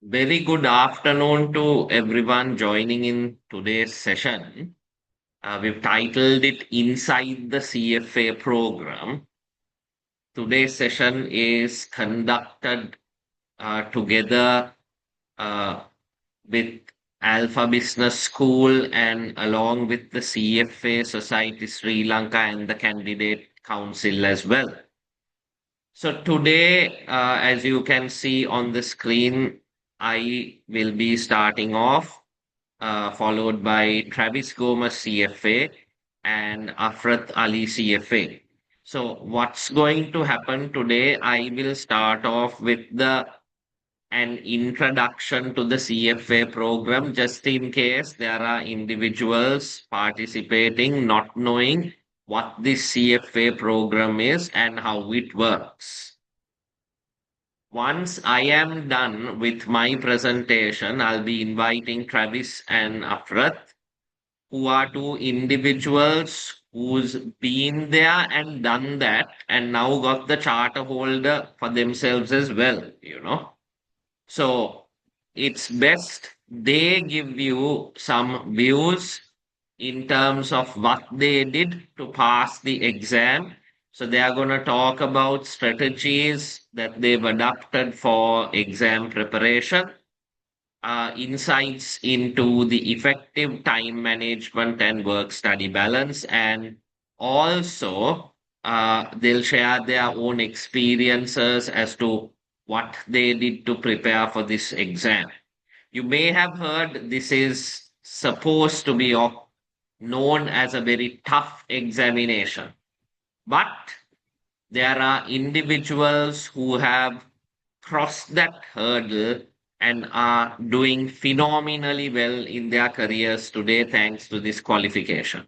Very good afternoon to everyone joining in today's session. We've titled it Inside the CFA Program. Today's session is conducted together uh, with Alpha Business School and along with the CFA Society Sri Lanka and the Candidate Council as well. So today, as you can see on the screen, I will be starting off followed by Travis Gomez CFA and Afrath Ali CFA. So, what's going to happen today? I will start off with the an introduction to the CFA program, just in case there are individuals participating not knowing what this CFA program is and how it works. Once I am done with my presentation, I'll be inviting Travis and Afrath, who are two individuals who's been there and done that and now got the charter holder for themselves as well. So it's best they give you some views in terms of what they did to pass the exam. So they are going to talk about strategies that they've adopted for exam preparation, insights into the effective time management and work study balance, and also they'll share their own experiences as to what they did to prepare for this exam. You may have heard this is supposed to be known as a very tough examination, but there are individuals who have crossed that hurdle and are doing phenomenally well in their careers today thanks to this qualification.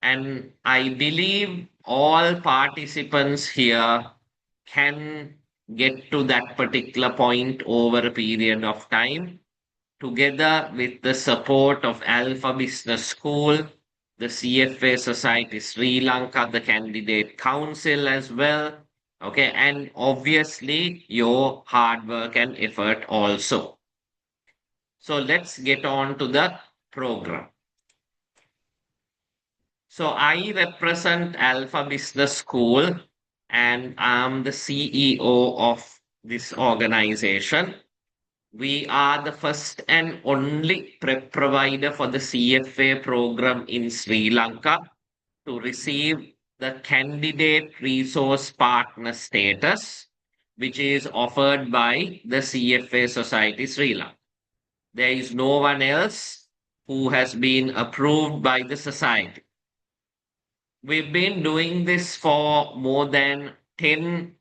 And I believe all participants here can get to that particular point over a period of time, together with the support of Alpha Business School, the CFA Society Sri Lanka, the Candidate Council as well. Okay, and obviously your hard work and effort also. So let's get on to the program. So I represent Alpha Business School and I'm the CEO of this organization. We are the first and only prep provider for the CFA program in Sri Lanka to receive the Candidate Resource Partner status, which is offered by the CFA Society Sri Lanka. There is no one else who has been approved by the society. We've been doing this for more than 10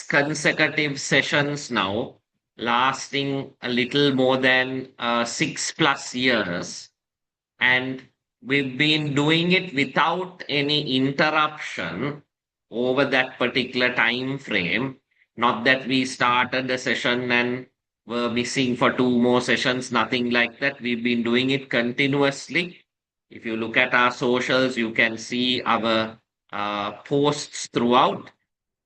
consecutive sessions now, lasting a little more than 6+ years. And we've been doing it without any interruption over that particular time frame. Not that we started a session and were missing for two more sessions, nothing like that. We've been doing it continuously. If you look at our socials, you can see our posts throughout.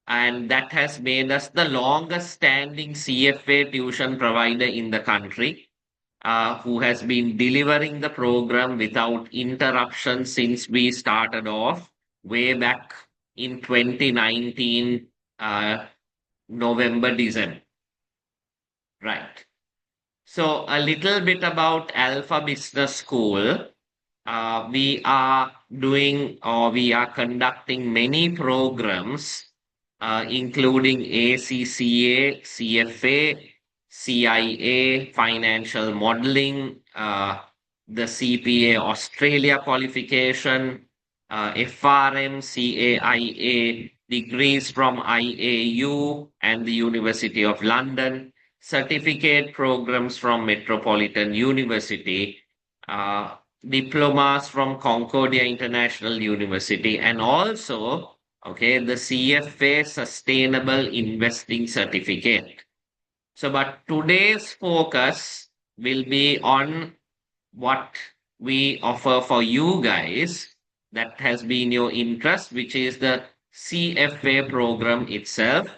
And that has made us the longest standing CFA tuition provider in the country, who has been delivering the program without interruption since we started off way back in 2019, November, December. Right. So, a little bit about Alpha Business School. We are doing or we are conducting many programs, including ACCA, CFA, CIA, financial modeling, the CPA Australia qualification, FRM, CAIA, degrees from IAU and the University of London, certificate programs from Metropolitan University, diplomas from Concordia International University, and also, okay, the CFA Sustainable Investing Certificate. So, but today's focus will be on what we offer for you guys that has been your interest, which is the CFA program itself.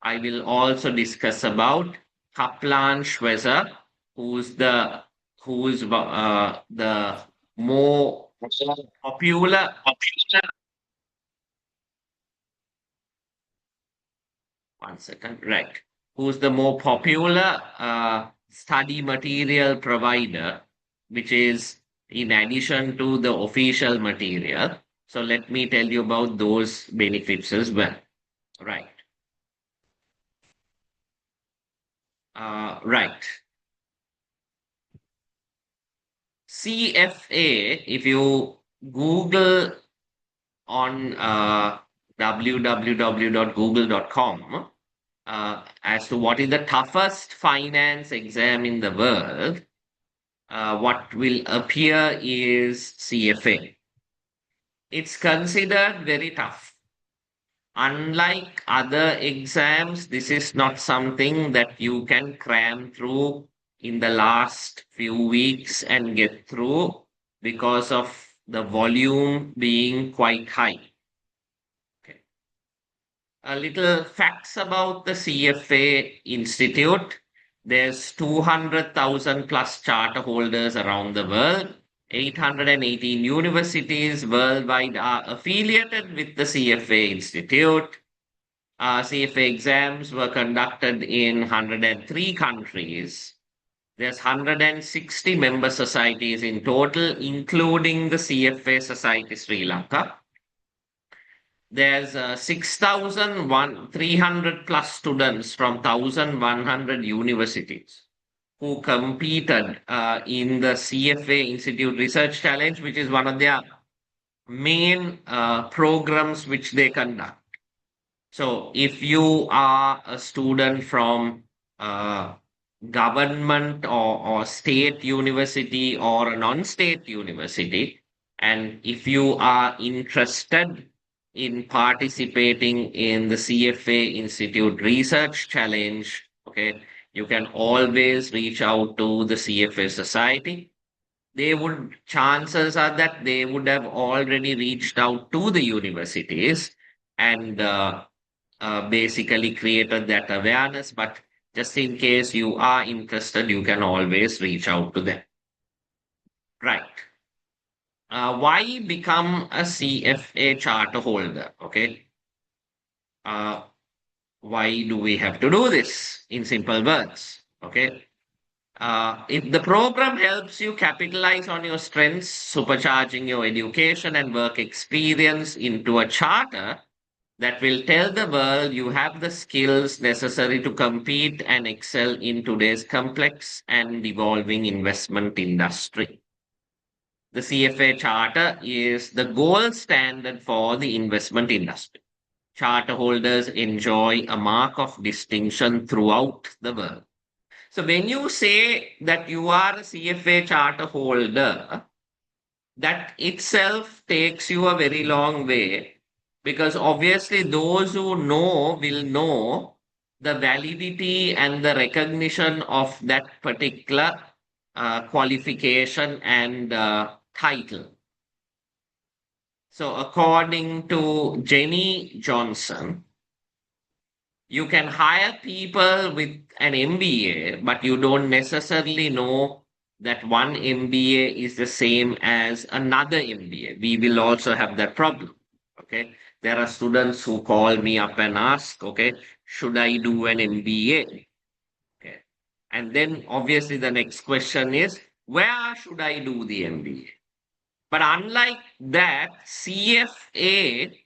I will also discuss about Kaplan Schweizer, who's the more popular. One second, right? Who's the more popular study material provider, which is in addition to the official material. So let me tell you about those benefits as well. Right. Right. CFA, if you Google on www.google.com as to what is the toughest finance exam in the world, what will appear is CFA. It's considered very tough. Unlike other exams, this is not something that you can cram through in the last few weeks and get through because of the volume being quite high. Okay. A little facts about the CFA Institute. There's 200,000 plus charter holders around the world. 818 universities worldwide are affiliated with the CFA Institute. CFA exams were conducted in 103 countries. There's 160 member societies in total, including the CFA Society Sri Lanka. There's 6,300 plus students from 1,100 universities who competed in the CFA Institute Research Challenge, which is one of their main programs which they conduct. So if you are a student from uh, government or state university or a non-state university, and if you are interested in participating in the CFA Institute Research Challenge, okay, you can always reach out to the CFA Society. Chances are that they would have already reached out to the universities and basically created that awareness. But just in case you are interested, you can always reach out to them. Right. Why become a CFA charter holder? Okay. Uh, why do we have to do this in simple words? Okay. If the program helps you capitalize on your strengths, supercharging your education and work experience into a charter, that will tell the world you have the skills necessary to compete and excel in today's complex and evolving investment industry. The CFA charter is the gold standard for the investment industry. Charter holders enjoy a mark of distinction throughout the world. So when you say that you are a CFA charter holder, that itself takes you a very long way because obviously those who know will know the validity and the recognition of that particular qualification and title. So, according to Jenny Johnson, you can hire people with an MBA, but you don't necessarily know that one MBA is the same as another MBA. We will also have that problem. Okay. There are students who call me up and ask, okay, should I do an MBA? Okay. And then obviously the next question is, where should I do the MBA? But unlike that, CFA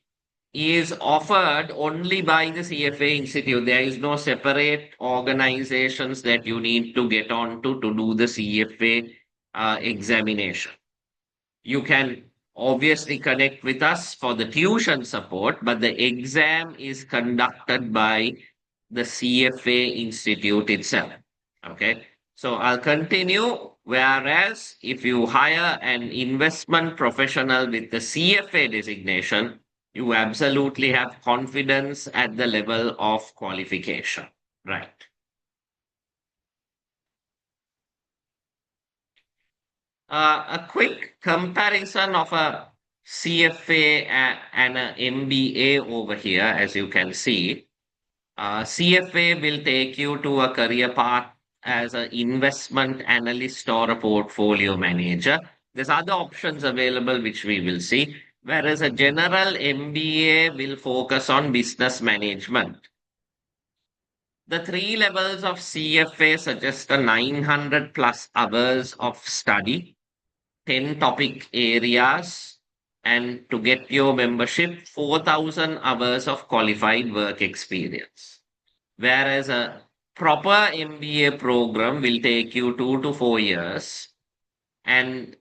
is offered only by the CFA Institute. There is no separate organizations that you need to get on to do the CFA examination. You can obviously connect with us for the tuition support, but the exam is conducted by the CFA Institute itself. Okay. So I'll continue. Whereas if you hire an investment professional with the CFA designation, you absolutely have confidence at the level of qualification. Right. A quick comparison of a CFA and an MBA over here, as you can see. CFA will take you to a career path as an investment analyst or a portfolio manager. There's other options available which we will see. Whereas a general MBA will focus on business management. The three levels of CFA suggest a 900 plus hours of study, 10 topic areas, and to get your membership, 4,000 hours of qualified work experience. Whereas a proper MBA program will take you 2 to 4 years, and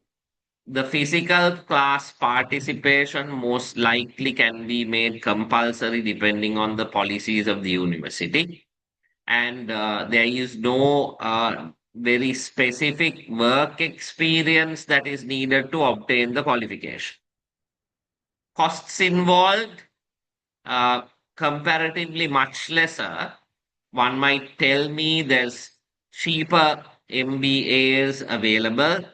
the physical class participation most likely can be made compulsory depending on the policies of the university. And there is no very specific work experience that is needed to obtain the qualification. Costs involved, uh, comparatively much lesser. One might tell me there's cheaper MBAs available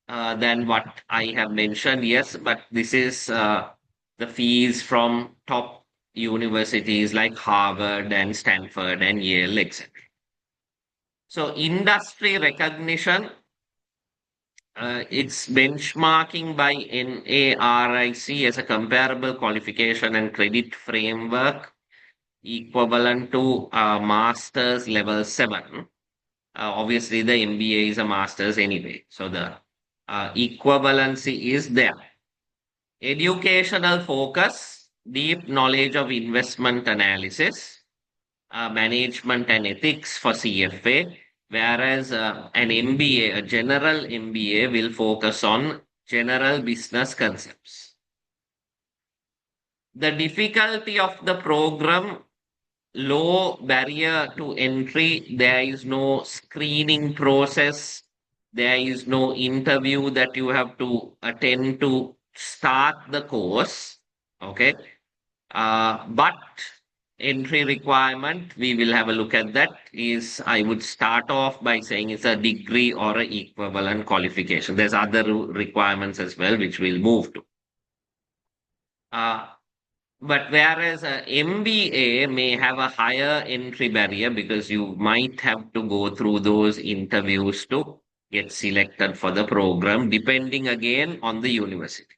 than what I have mentioned. Yes, but this is the fees from top universities like Harvard and Stanford and Yale, etc. So industry recognition, it's benchmarking by NARIC as a comparable qualification and credit framework equivalent to master's level 7. Obviously, the MBA is a master's anyway. So the equivalency is there. Educational focus, deep knowledge of investment analysis, management and ethics for CFA, whereas an MBA, a general MBA, will focus on general business concepts. The difficulty of the program, low barrier to entry. There is no screening process. There is no interview that you have to attend to start the course. Okay. But entry requirement, we will have a look at that. Is I would start off by saying it's a degree or a equivalent qualification. There's other requirements as well, which we'll move to. Uh, But whereas a MBA may have a higher entry barrier because you might have to go through those interviews to get selected for the program, depending again on the university.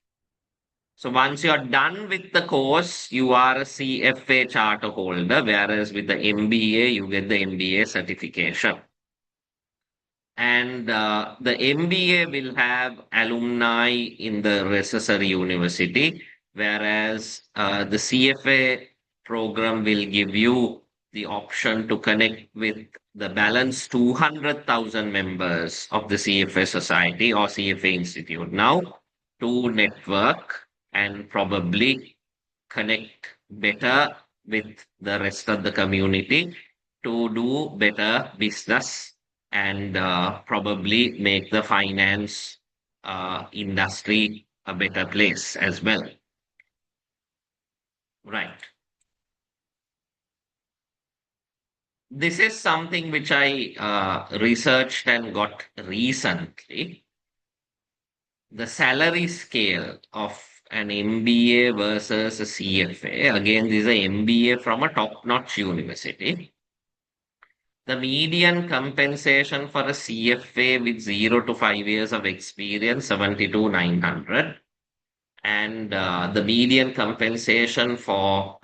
So once you're done with the course, you are a CFA charter holder, whereas with the MBA, you get the MBA certification. And the MBA will have alumni in the necessary university, whereas the CFA program will give you the option to connect with the balance 200,000 members of the CFA Society or CFA Institute now to network and probably connect better with the rest of the community to do better business and probably make the finance industry a better place as well. Right. This is something which I researched and got recently. The salary scale of an MBA versus a CFA. Again, this is a MBA from a top-notch university. The median compensation for a CFA with 0 to 5 years of experience, 72,900. And the median compensation for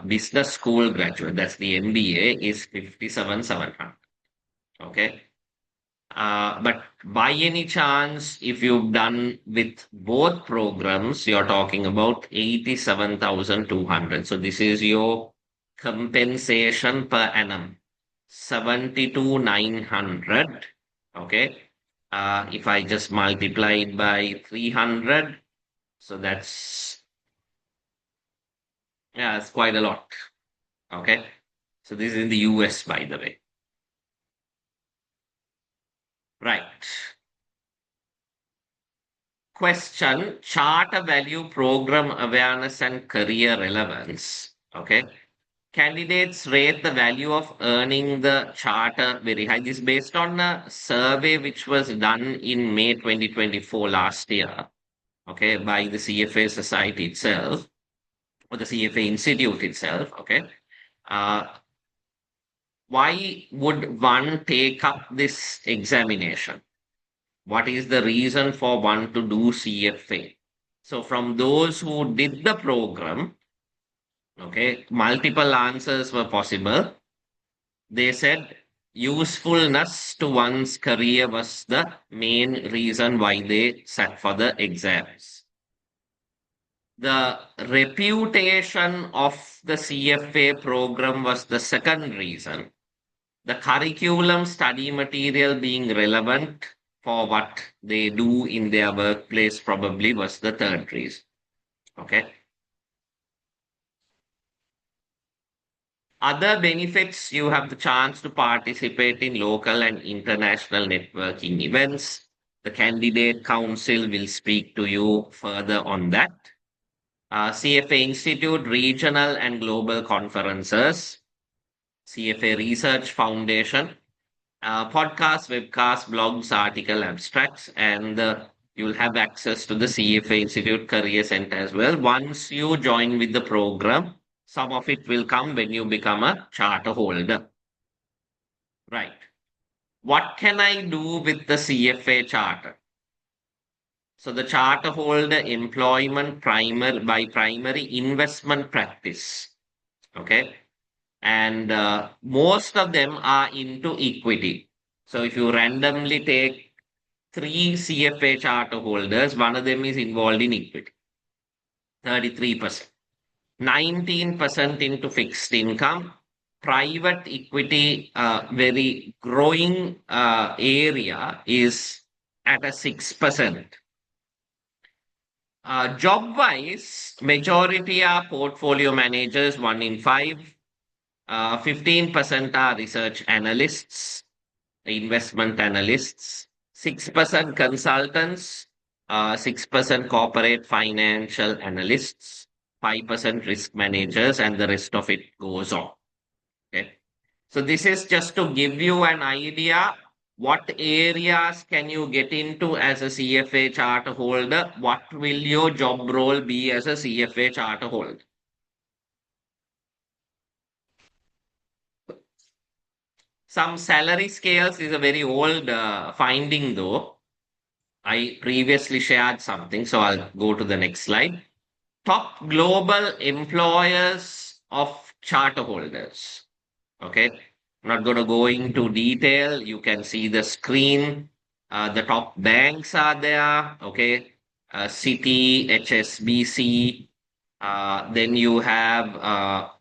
business school graduate, that's the MBA, is 57,700. Okay. But by any chance, if you've done with both programs, you're talking about 87,200. So this is your compensation per annum, 72,900. Okay. If I just multiply it by 300, so yeah, it's quite a lot. Okay. So this is in the US, by the way. Right. Question, charter value, program awareness, and career relevance. Okay. Candidates rate the value of earning the charter very high. This is based on a survey which was done in May 2024 last year. Okay. By the CFA Society itself or the CFA Institute itself. Okay. Uh, Why would one take up this examination? What is the reason for one to do CFA? So, from those who did the program, okay, multiple answers were possible. They said usefulness to one's career was the main reason why they sat for the exams. The reputation of the CFA program was the second reason. The curriculum study material being relevant for what they do in their workplace probably was the third reason. Okay. Other benefits, you have the chance to participate in local and international networking events. The candidate council will speak to you further on that. CFA Institute regional and global conferences, CFA Research Foundation, podcasts, webcasts, blogs, article abstracts, and you'll have access to the CFA Institute Career Center as well. Once you join with the program, some of it will come when you become a charter holder. Right. What can I do with the CFA charter? So the charter holder employment primary investment practice. Okay. And most of them are into equity. So if you randomly take three CFA charter holders, one of them is involved in equity, 33%. 19% into fixed income. Private equity, very growing area, is at a 6%. Job wise, majority are portfolio managers, one in five. 15% are research analysts, investment analysts, 6% consultants, 6% corporate financial analysts, 5% risk managers, and the rest of it goes on. Okay. So this is just to give you an idea what areas can you get into as a CFA charter holder? What will your job role be as a CFA charter holder? Some salary scales is a very old finding though. I previously shared something, so I'll go to the next slide. Top global employers of charter holders. Okay. I'm not going to go into detail. You can see the screen. The top banks are there. Okay. Citi, HSBC. Then you have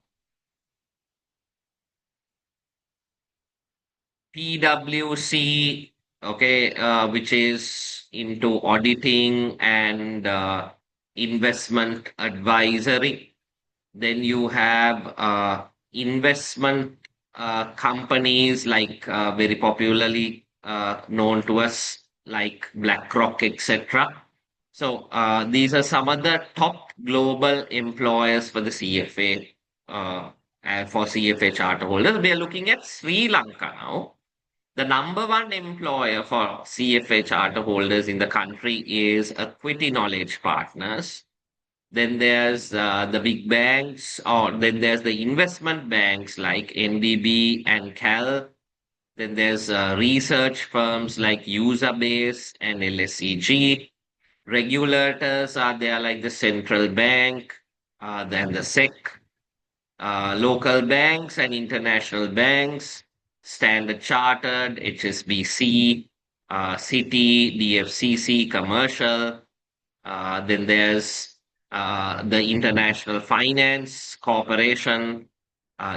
PwC, okay, which is into auditing and investment advisory. Then you have investment companies like very popularly known to us like BlackRock, etc. So these are some of the top global employers for the CFA and for CFA charter holders. We are looking at Sri Lanka now. The number one employer for CFA charter holders in the country is Equity Knowledge Partners. Then there's the big banks, or then there's the investment banks like NDB and Cal. Then there's research firms like Userbase and LSEG. Regulators are there like the central bank, then the SEC, local banks and international banks, Standard Chartered, HSBC, Citi, DFCC, Commercial. Then there's the International Finance Corporation,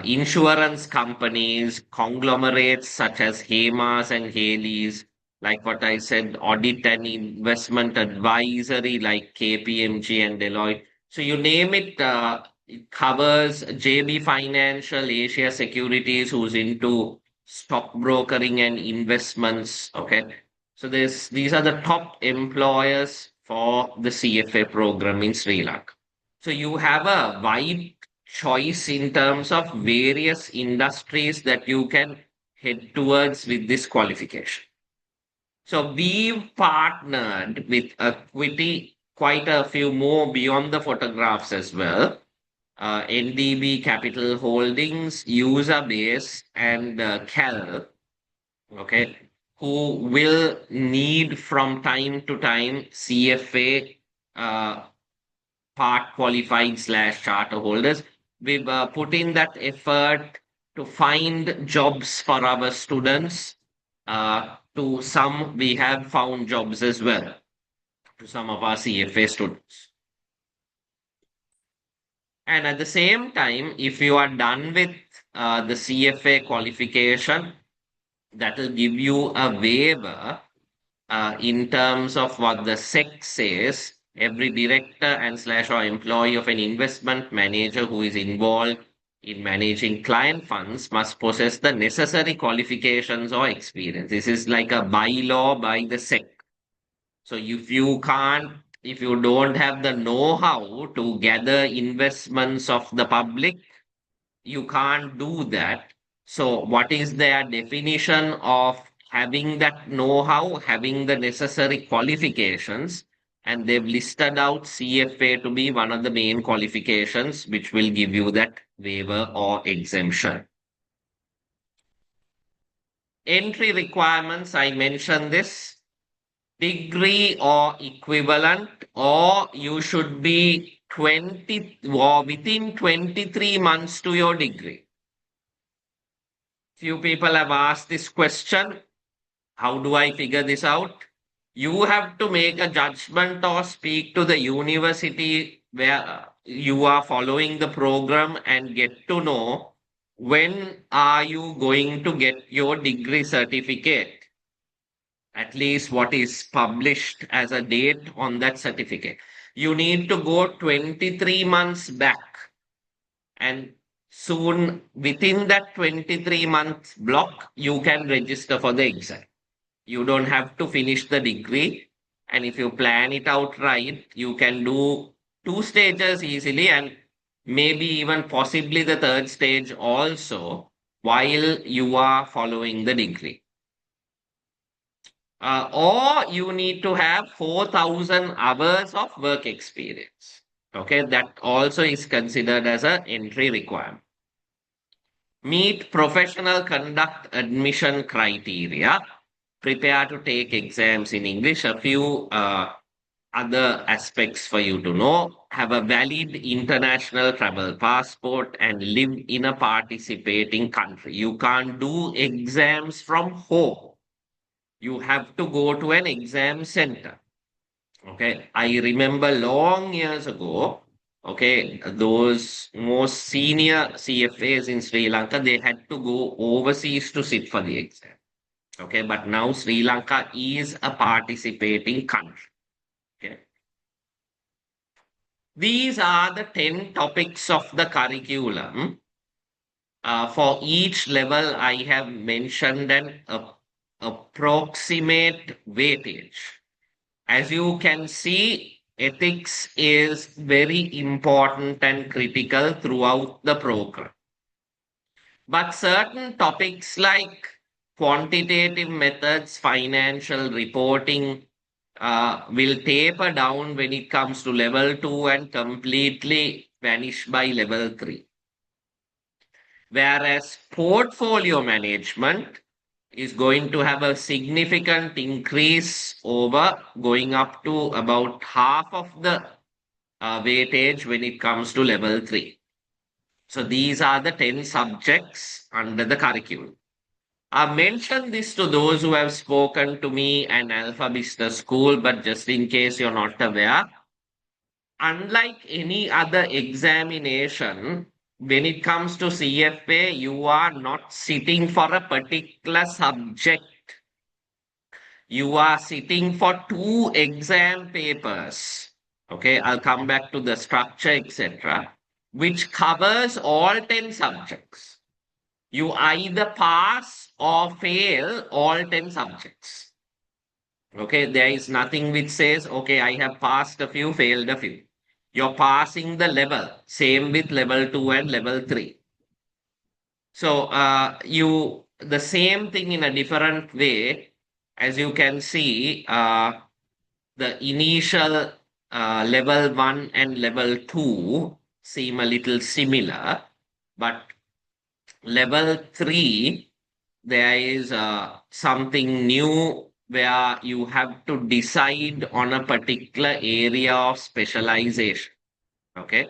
insurance companies, conglomerates such as Hemas and Haleys, like what I said, audit and investment advisory like KPMG and Deloitte. So you name it, it covers JB Financial, Asia Securities, who's into stock brokering and investments. Okay. So these are the top employers for the CFA program in Sri Lanka. So you have a wide choice in terms of various industries that you can head towards with this qualification. So we've partnered with Equity, quite a few more beyond the photographs as well. NDB Capital Holdings, User Base, and Cal, okay, who will need from time to time CFA part qualified slash charter holders. We've put in that effort to find jobs for our students. To some, we have found jobs as well to some of our CFA students. And at the same time, if you are done with the CFA qualification, that will give you a waiver in terms of what the SEC says. Every director and slash or employee of an investment manager who is involved in managing client funds must possess the necessary qualifications or experience. This is like a bylaw by the SEC. So if you don't have the know-how to gather investments of the public, you can't do that. So, what is their definition of having that know how, having the necessary qualifications? And they've listed out CFA to be one of the main qualifications, which will give you that waiver or exemption. Entry requirements, I mentioned this degree or equivalent, or you should be 20 or within 23 months to your degree. Few people have asked this question. How do I figure this out? You have to make a judgment or speak to the university where you are following the program and get to know when are you going to get your degree certificate. At least what is published as a date on that certificate. You need to go 23 months back, and soon within that 23-month block, you can register for the exam. You don't have to finish the degree. And if you plan it out right, you can do two stages easily and maybe even possibly the third stage also while you are following the degree. Or you need to have 4,000 hours of work experience. Okay, that also is considered as an entry requirement. Meet professional conduct admission criteria. Prepare to take exams in English. A few other aspects for you to know. Have a valid international travel passport and live in a participating country. You can't do exams from home. You have to go to an exam center. Okay, I remember long years ago, okay, those most senior CFAs in Sri Lanka, they had to go overseas to sit for the exam. Okay, but now Sri Lanka is a participating country. Okay, these are the 10 topics of the curriculum. For each level, I have mentioned an approximate weightage. As you can see, ethics is very important and critical throughout the program. But certain topics like quantitative methods, financial reporting will taper down when it comes to level 2 and completely vanish by level 3. Whereas portfolio management is going to have a significant increase over going up to about half of the weightage when it comes to level 3. So these are the 10 subjects under the curriculum. I mentioned this to those who have spoken to me and Alpha Business School, but just in case you're not aware, unlike any other examination, when it comes to CFA, you are not sitting for a particular subject. You are sitting for two exam papers. Okay, I'll come back to the structure, etc., which covers all 10 subjects. You either pass or fail all 10 subjects. Okay, there is nothing which says, okay, I have passed a few, failed a few. You're passing the level. Same with level 2 and level 3. So the same thing in a different way, as you can see, the initial level 1 and level 2, seem a little similar, but level 3, there is something new where you have to decide on a particular area of specialization. Okay,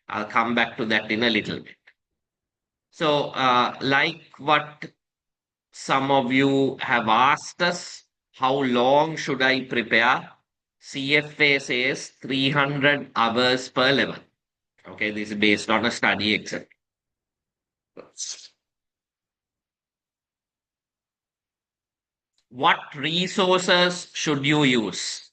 I'll come back to that in a little bit. So, like what some of you have asked us, how long should I prepare? CFA says 300 hours per level. Okay, this is based on a study exam. What resources should you use?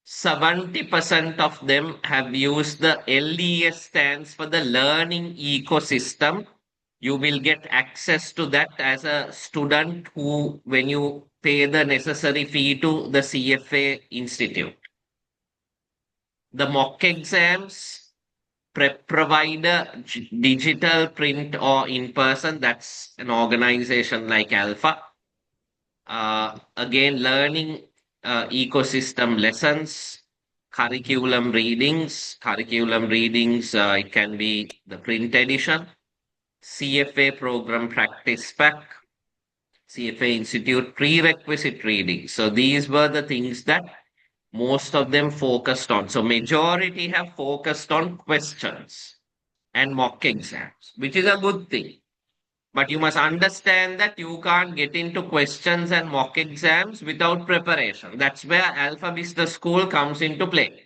70% of them have used the LES, stands for the learning ecosystem. You will get access to that as a student who, when you pay the necessary fee to the CFA Institute. The mock exams, prep provider, digital, print, or in person, that's an organization like Alpha. Again, learning ecosystem lessons, curriculum readings, it can be the print edition, CFA program practice pack, CFA Institute prerequisite reading. So these were the things that most of them focused on. So majority have focused on questions and mock exams, which is a good thing. But you must understand that you can't get into questions and mock exams without preparation. That's where Alpha Business School comes into play.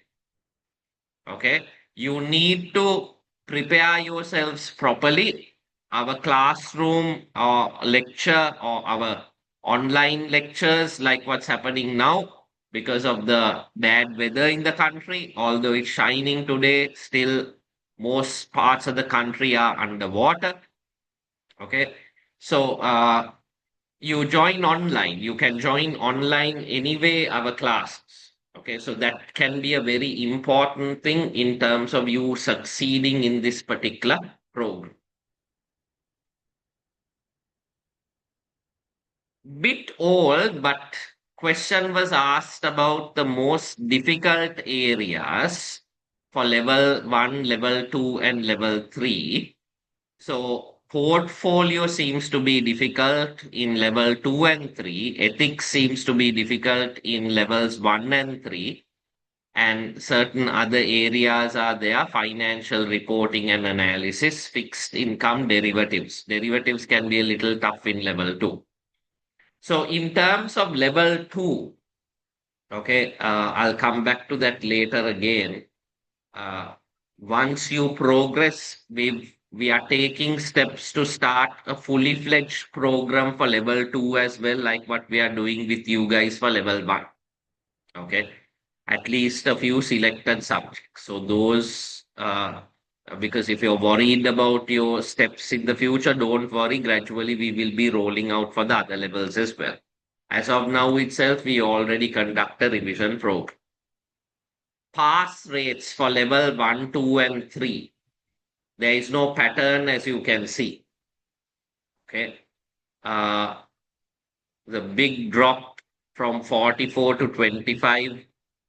Okay. You need to prepare yourselves properly. Our classroom or lecture or our online lectures, like what's happening now, because of the bad weather in the country, although it's shining today, still most parts of the country are underwater. Okay. So you join online. You can join online anyway, our classes. Okay. So that can be a very important thing in terms of you succeeding in this particular program. Bit old, but question was asked about the most difficult areas for level 1, level 2, and level 3. So portfolio seems to be difficult in level 2 and 3. Ethics seems to be difficult in levels 1 and 3. And certain other areas are there: financial reporting and analysis, fixed income, derivatives. Derivatives can be a little tough in level 2. So in terms of level 2, okay, I'll come back to that later again. uh, Once you progress, we are taking steps to start a fully fledged program for level 2 as well, like what we are doing with you guys for level 1. Okay. At least a few selected subjects. So those, because if you're worried about your steps in the future, don't worry. Gradually, we will be rolling out for the other levels as well. As of now itself, we already conduct a revision program. Pass rates for level 1, 2, and 3. There is no pattern, as you can see. Okay. Uh, the big drop from 44 to 25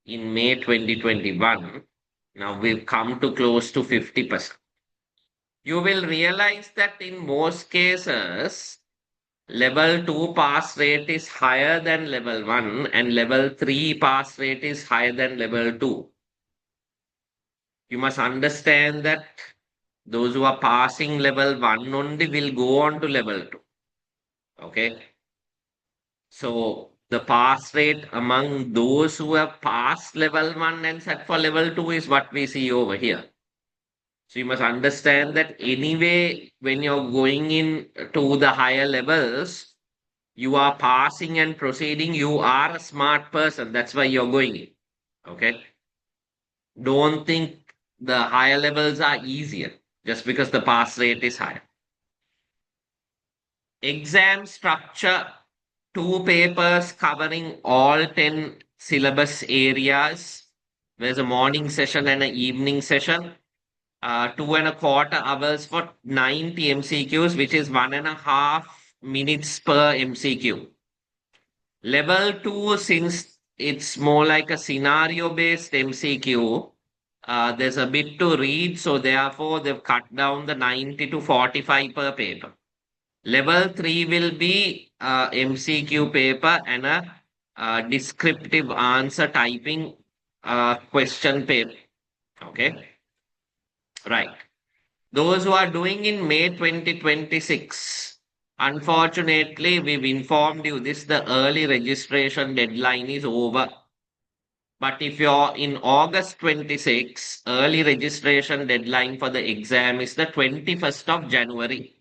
in May 2021. Now we've come to close to 50%. You will realize that in most cases, level 2 pass rate is higher than level 1, and level 3 pass rate is higher than level 2. You must understand that those who are passing level 1 only will go on to level 2. Okay. So the pass rate among those who have passed level 1 and set for level 2 is what we see over here. So you must understand that anyway, when you're going in to the higher levels, you are passing and proceeding. You are a smart person. That's why you're going in. Okay. Don't think the higher levels are easier just because the pass rate is higher. Exam structure: two papers covering all 10 syllabus areas. There's a morning session and an evening session. 2.25 hours for 90 MCQs, which is 1.5 minutes per MCQ. Level 2, since it's more like a scenario based MCQ, There's a bit to read, so therefore they've cut down the 90 to 45 per paper. Level 3 will be MCQ paper and a descriptive answer typing question paper. Okay, right. Those who are doing in May 2026, unfortunately, we've informed you this the early registration deadline is over. But if you're in August 26, early registration deadline for the exam is the 21st of January.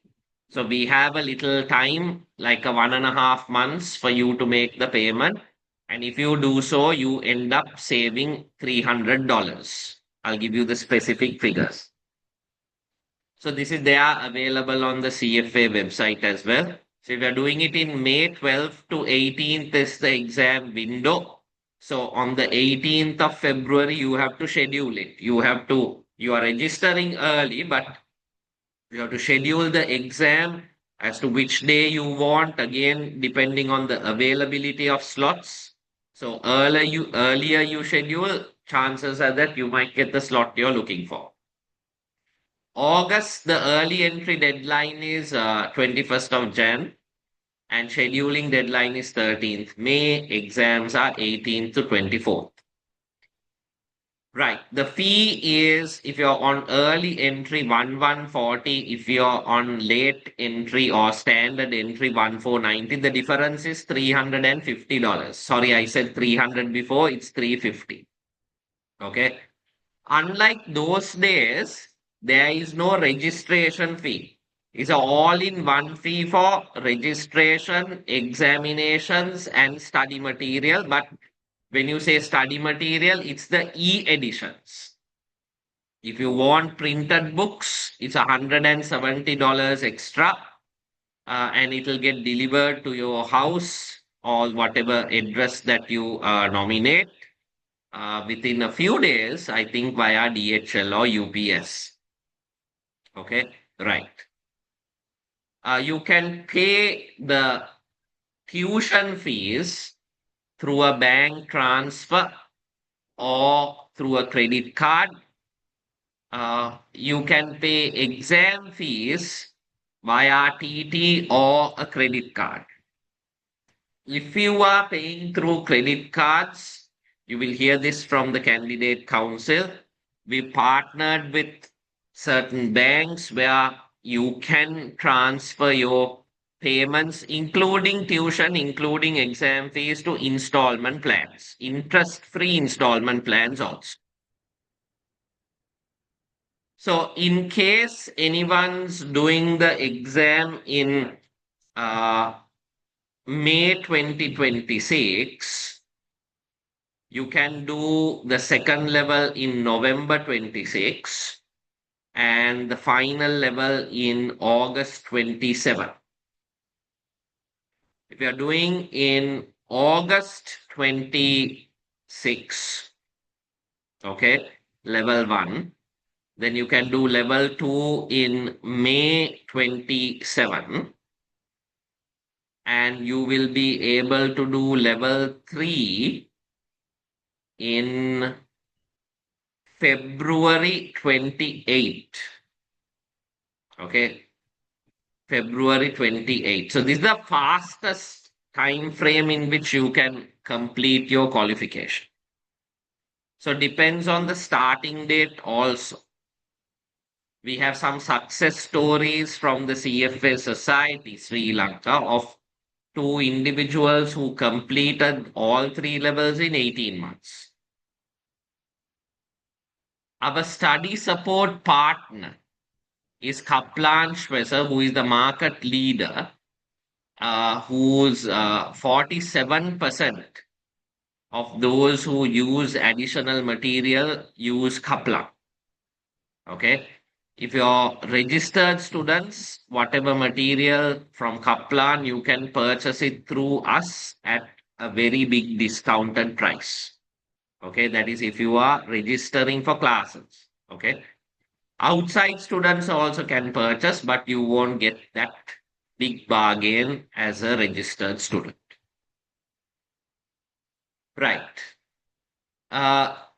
So we have a little time, like a 1.5 months for you to make the payment. And if you do so, you end up saving $300. I'll give you the specific figures. So this is there available on the CFA website as well. So if you're doing it in May 12th to 18th is the exam window. So on the 18th of February, you have to schedule it. You are registering early, but you have to schedule the exam as to which day you want, again, depending on the availability of slots. So earlier you schedule, chances are that you might get the slot you're looking for. August, the early entry deadline is 21st of Jan, and scheduling deadline is 13th May. Exams are 18th to 24th. Right. The fee is if you're on early entry 1140, if you're on late entry or standard entry 1490, the difference is $350. Sorry, I said 300 before, it's 350. Okay. Unlike those days, there is no registration fee. It's an all-in-one fee for registration, examinations, and study material. But when you say study material, it's the e-editions. If you want printed books, it's $170 extra, and it will get delivered to your house or whatever address that you nominate within a few days, I think via DHL or UPS. Okay, right. You can pay the tuition fees through a bank transfer or through a credit card. You can pay exam fees via TT or a credit card. If you are paying through credit cards, you will hear this from the candidate council. We partnered with certain banks where you can transfer your payments, including tuition, including exam fees, to installment plans, interest-free installment plans also. So, in case anyone's doing the exam in uh, May 2026, you can do the second level in November 26 and the final level in August 27. If you are doing in August 26, okay, level 1, then you can do level 2 in May 27, and you will be able to do level 3 in February 28. Okay, February 28. So this is the fastest time frame in which you can complete your qualification. So depends on the starting date also. We have some success stories from the CFA Society Sri Lanka of two individuals who completed all three levels in 18 months. Our study support partner is Kaplan Schwesser, who is the market leader, whose 47% of those who use additional material use Kaplan. Okay. If you're registered students, whatever material from Kaplan, you can purchase it through us at a very big discounted price. Okay, that is if you are registering for classes. Okay. Outside students also can purchase, but you won't get that big bargain as a registered student. Right.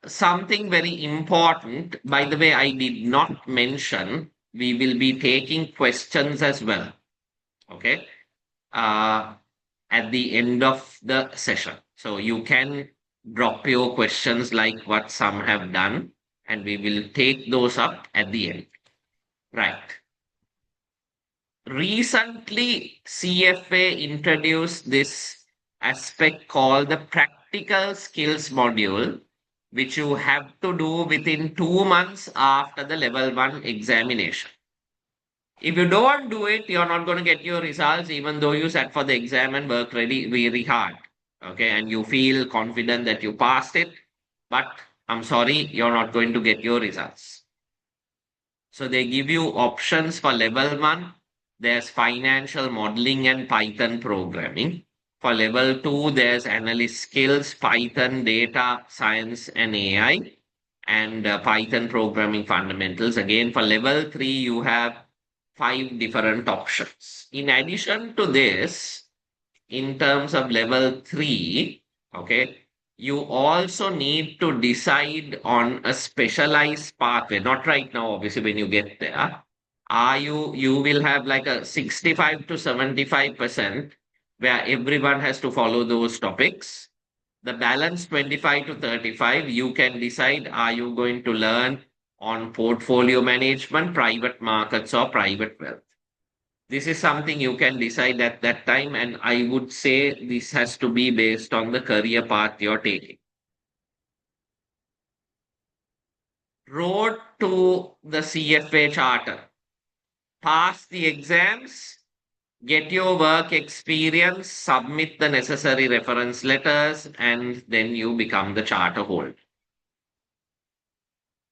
something very important, by the way, I did not mention, we will be taking questions as well. Okay. Uh, at the end of the session. So you can drop your questions like what some have done, and we will take those up at the end. Right. Recently, CFA introduced this aspect called the practical skills module, which you have to do within 2 months after the level one examination. If you don't do it, you're not going to get your results, even though you sat for the exam and worked very hard. Okay, and you feel confident that you passed it, but I'm sorry, you're not going to get your results. So they give you options for level one. There's financial modeling and Python programming. For level two, there's analyst skills, Python, data science, and AI, and Python programming fundamentals. Again, for level three, you have five different options. In addition to this, in terms of level three, okay, you also need to decide on a specialized pathway. Not right now, obviously, when you get there. You will have like a 65 to 75% where everyone has to follow those topics. The balance 25 to 35, you can decide, are you going to learn on portfolio management, private markets, or private wealth? This is something you can decide at that time, and I would say this has to be based on the career path you're taking. Road to the CFA charter. Pass the exams, get your work experience, submit the necessary reference letters, and then you become the charter holder.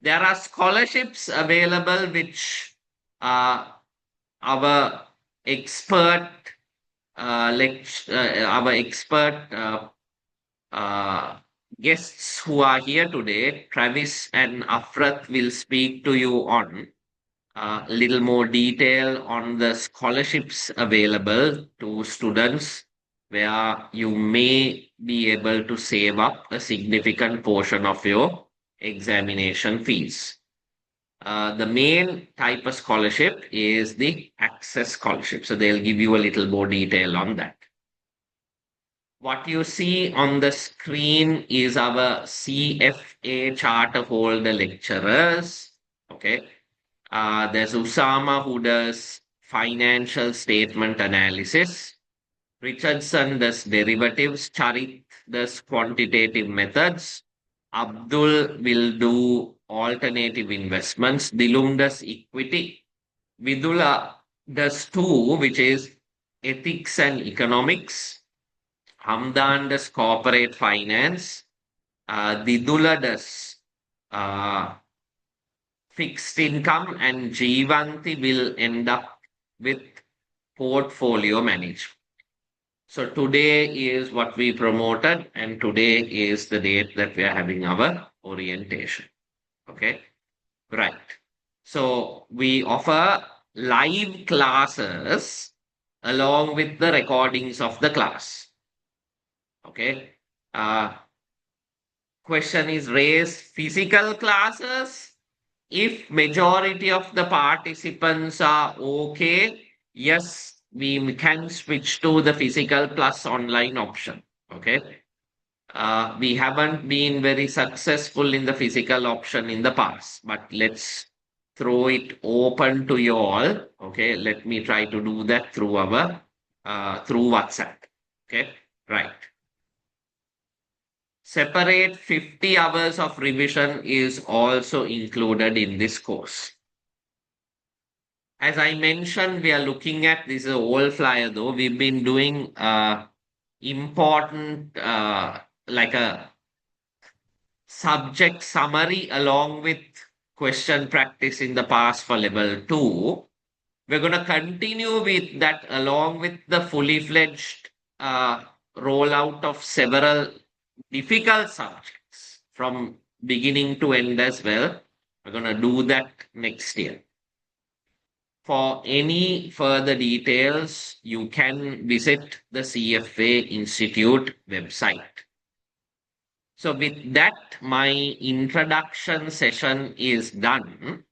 There are scholarships available which our expert our expert uh, guests who are here today, Travis and Afrath, will speak to you on a little more detail on the scholarships available to students, where you may be able to save up a significant portion of your examination fees. The main type of scholarship is the access scholarship. So they'll give you a little more detail on that. What you see on the screen is our CFA charter holder lecturers. Okay. There's Usama who does financial statement analysis. Richardson does derivatives. Charit does quantitative methods. Abdul will do alternative investments. Dilum does equity. Vidula does two, which is ethics and economics. Hamdan does corporate finance. Didula does uh, fixed income, and Jivanti will end up with portfolio management. So today is what we promoted, and today is the date that we are having our orientation. Okay, right. So we offer live classes along with the recordings of the class. Okay. Question is raised, physical classes. If majority of the participants are okay, yes, we can switch to the physical plus online option. Okay. We haven't been very successful in the physical option in the past, but let's throw it open to you all. Okay. Let me try to do that through our through WhatsApp. Okay. Right. Separate 50 hours of revision is also included in this course. As I mentioned, we are looking at this is a old flyer though. We've been doing important like a subject summary along with question practice in the past for level two. We're going to continue with that along with the fully fledged rollout of several difficult subjects from beginning to end as well. We're going to do that next year. For any further details, you can visit the CFA Institute website. So, with that, my introduction session is done,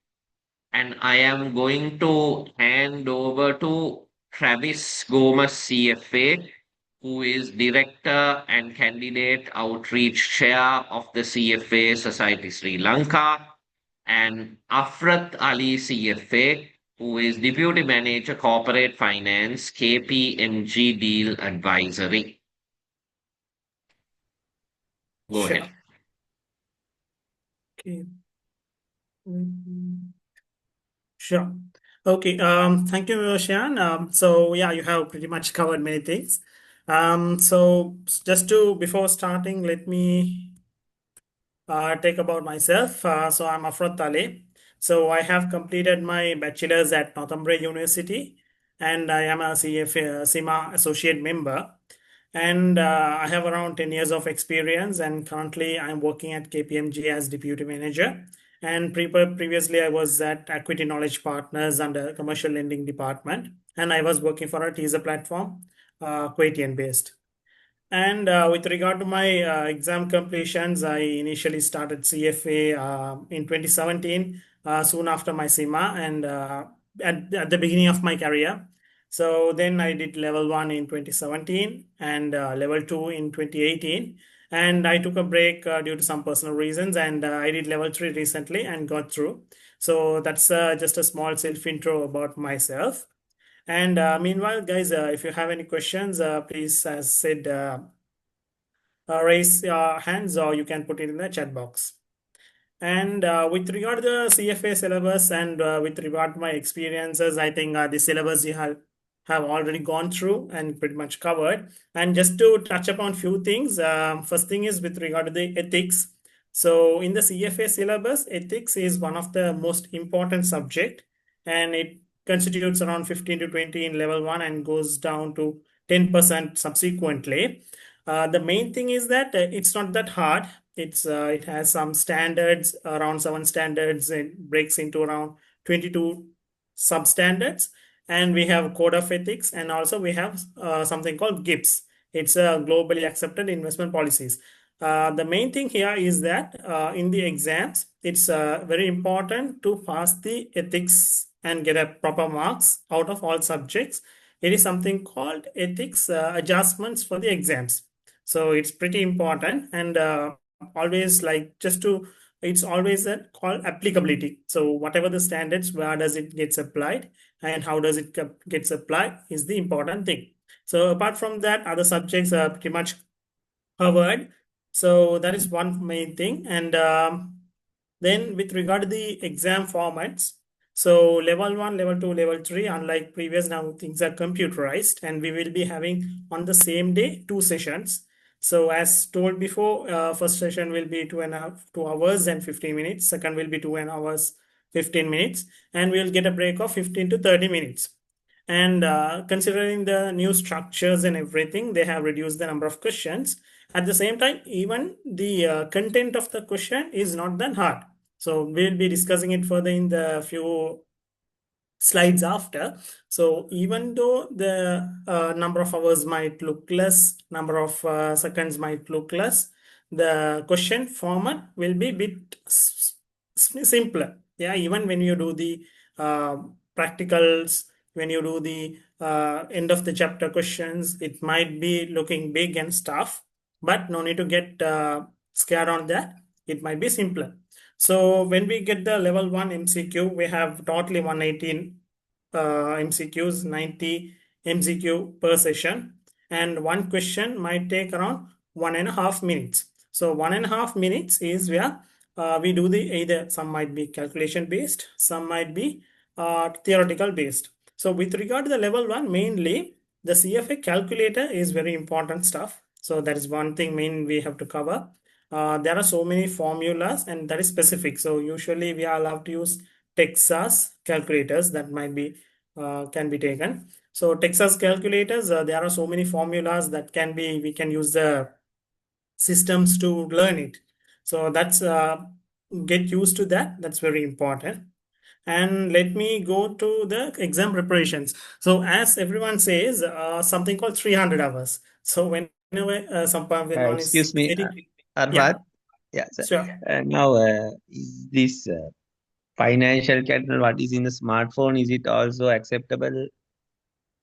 and I am going to hand over to Travis Gomez, CFA, who is Director and Candidate Outreach Chair of the CFA Society Sri Lanka, and Afrath Ali, CFA, who is Deputy Manager Corporate Finance, KPMG Deal Advisory. Go Sure. ahead. Okay. Sure. Okay. Thank you, Shehan. So yeah, you have pretty much covered many things. So just to before starting, let me take about myself. So I'm Afrath Ali. So I have completed my bachelor's at Northumbria University, and I am a CFA CIMA associate member. And I have around 10 years of experience, and currently I'm working at KPMG as deputy manager. And previously, I was at Equity Knowledge Partners under Commercial Lending Department, and I was working for a teaser platform, Kuwaitian based. And with regard to my exam completions, I initially started CFA in 2017, soon after my CIMA, and at the beginning of my career. So then I did level one in 2017 and level two in 2018. And I took a break due to some personal reasons, and I did level three recently and got through. So that's just a small self intro about myself. And meanwhile, guys, if you have any questions, please, as said, raise your hands or you can put it in the chat box. And with regard to the CFA syllabus and with regard to my experiences, I think the syllabus you have already gone through and pretty much covered. And just to touch upon few things, first thing is with regard to the ethics. So in the CFA syllabus, ethics is one of the most important subject, and it constitutes around 15 to 20 in level one and goes down to 10% subsequently. The main thing is that it's not that hard. It has some standards, around seven standards. It breaks into around 22 substandards, and we have code of ethics, and also we have something called GIPS. It's a globally accepted investment policies. The main thing here is that in the exams, it's very important to pass the ethics and get a proper marks out of all subjects. It is something called ethics adjustments for the exams. So it's pretty important, and always like just to it's always a called applicability. So whatever the standards, where does it gets applied and how does it gets applied is the important thing. So apart from that, other subjects are pretty much covered. So that is one main thing. And then with regard to the exam formats, so level one, level two, level three, unlike previous, now things are computerized, and we will be having on the same day two sessions. So as told before, first session will be 2 hours and 15 minutes. Second will be 2 hours, 15 minutes, and we'll get a break of 15 to 30 minutes. And considering the new structures and everything, they have reduced the number of questions. At the same time, even the content of the question is not that hard. So we'll be discussing it further in the few slides after. So even though the number of hours might look less, number of seconds might look less, the question format will be bit simpler. Yeah, even when you do the practicals, when you do the end of the chapter questions, it might be looking big and stuff, but no need to get scared on that. It might be simpler. So when we get the level one MCQ, we have totally 118 MCQs, 90 MCQ per session, and one question might take around 1.5 minutes. So 1.5 minutes is where we do the either some might be calculation based, some might be theoretical based. So with regard to the level one, mainly the CFA calculator is very important stuff. So that is one thing main we have to cover. There are so many formulas and that is specific. So usually we are allowed to use Texas calculators that might be can be taken. So Texas calculators, there are so many formulas that can be we can use the systems to learn it. So that's get used to that. That's very important. And let me go to the exam preparations. So as everyone says, something called 300 hours. So whenever someone when one is Excuse me. very Yeah, Arfat, yeah, sir. sure. Now, is this financial capital what is in the smartphone? Is it also acceptable?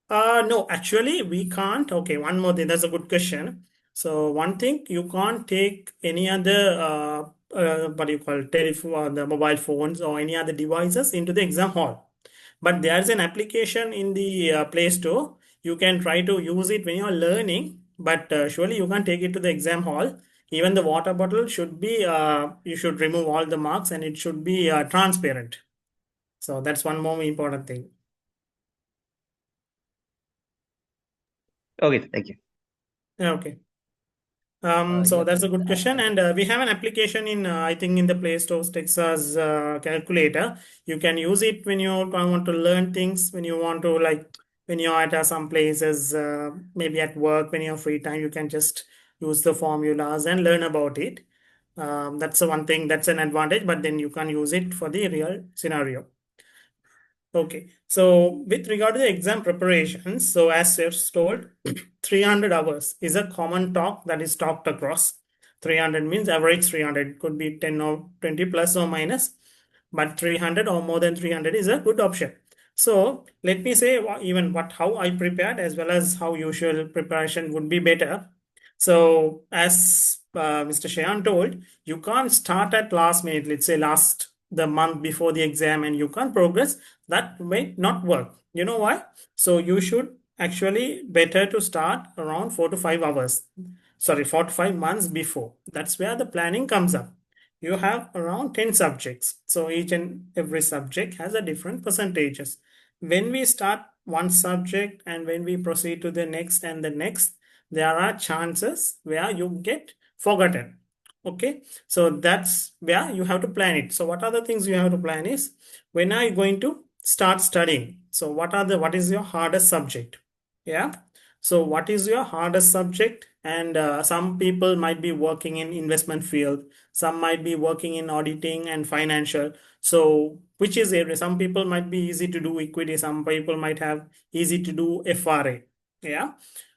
No, actually, we can't. Okay, one more thing. That's a good question. So, one thing, you can't take any other, what do you call telephone, the mobile phones or any other devices into the exam hall. But there's an application in the Play Store. You can try to use it when you're learning, but surely you can't take it to the exam hall. Even the water bottle should be, you should remove all the marks and it should be transparent. So, that's one more important thing. Okay, thank you. Yeah, okay. So Yeah, that's sir. a good question, and we have an application in I think in the Play Store, Texas calculator. You can use it when you want to learn things, when you want to like when you're at some places, maybe at work, when you're free time, you can just use the formulas and learn about it. That's the one thing that's an advantage, but then you can use it for the real scenario. Okay, so with regard to the exam preparations, so as Steph's told, 300 hours is a common talk that is talked across. 300 means average 300, could be 10 or 20 plus or minus, but 300 or more than 300 is a good option. So let me say even what how I prepared as well as how usual preparation would be better. So as Mr. Shehan told, you can't start at last minute, let's say last the month before the exam and you can't progress. That may not work. You know why? So you should actually better to start around 4 to 5 hours. Sorry, 4 to 5 months before. That's where the planning comes up. You have around 10 subjects. So each and every subject has a different percentages. When we start one subject and when we proceed to the next and the next, there are chances where you get forgotten. Okay, so that's where you have to plan it. So what are the things you have to plan is when are you going to start studying? So what is your hardest subject? Yeah, so what is your hardest subject? And some people might be working in investment field, some might be working in auditing and financial. So which is area? Some people might be easy to do equity, some people might have easy to do FRA. Yeah,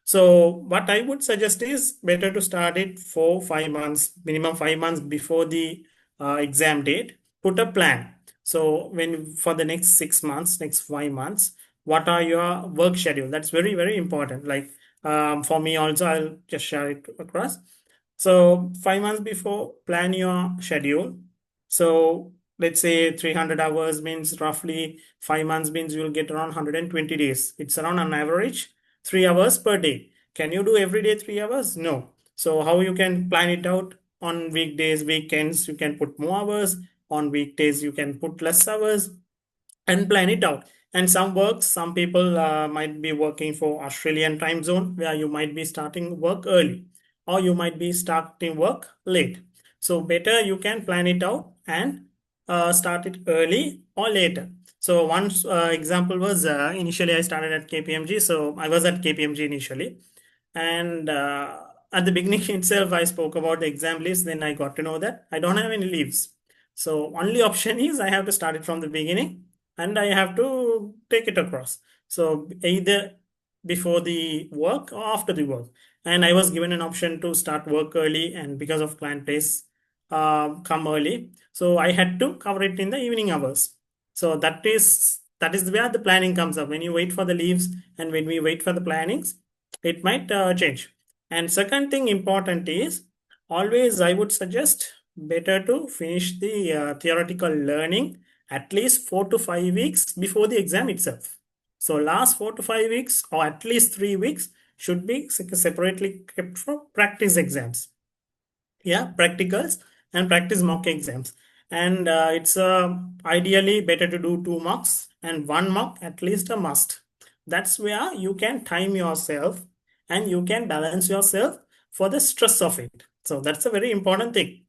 so what I would suggest is better to start it for 5 months, minimum 5 months before the exam date. Put a plan. So when for the next 6 months, next 5 months, what are your work schedule? That's very, very important. Like for me also, I'll just share it across. So 5 months before, plan your schedule. So let's say 300 hours means roughly 5 months means you'll get around 120 days. It's around on average 3 hours per day. Can you do every day 3 hours? No. So how you can plan it out? On weekdays, weekends, you can put more hours. On weekdays, you can put less hours and plan it out. And some works, some people might be working for Australian time zone where you might be starting work early or you might be starting work late. So better you can plan it out and start it early or later. So one example was initially I started at KPMG. So I was at KPMG initially. And at the beginning itself, I spoke about the exam leaves. Then I got to know that I don't have any leaves. So only option is I have to start it from the beginning and I have to take it across. So either before the work or after the work. And I was given an option to start work early and because of client place, come early. So I had to cover it in the evening hours. So that is where the planning comes up. When you wait for the leaves and when we wait for the plannings, it might change. And second thing important is always I would suggest better to finish the theoretical learning at least 4 to 5 weeks before the exam itself. So last 4 to 5 weeks or at least 3 weeks should be separately kept for practice exams. Yeah, practicals and practice mock exams. And it's ideally better to do 2 mocks and 1 mock at least a must. That's where you can time yourself and you can balance yourself for the stress of it. So that's a very important thing.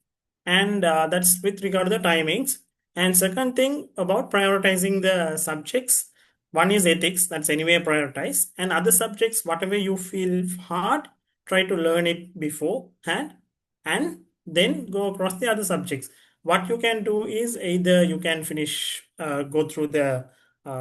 And that's with regard to the timings. And second thing about prioritizing the subjects, one is ethics, that's anyway prioritize. And other subjects, whatever you feel hard, try to learn it beforehand and then go across the other subjects. What you can do is either you can finish, go through the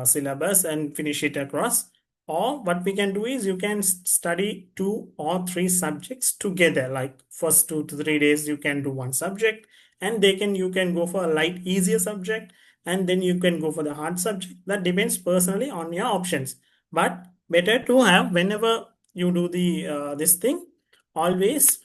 syllabus and finish it across, Or what we can do is you can study 2 or 3 subjects together. Like first 2 to 3 days, you can do one subject, and you can go for a light, easier subject, and then you can go for the hard subject. That depends personally on your options. But better to have whenever you do the this thing, always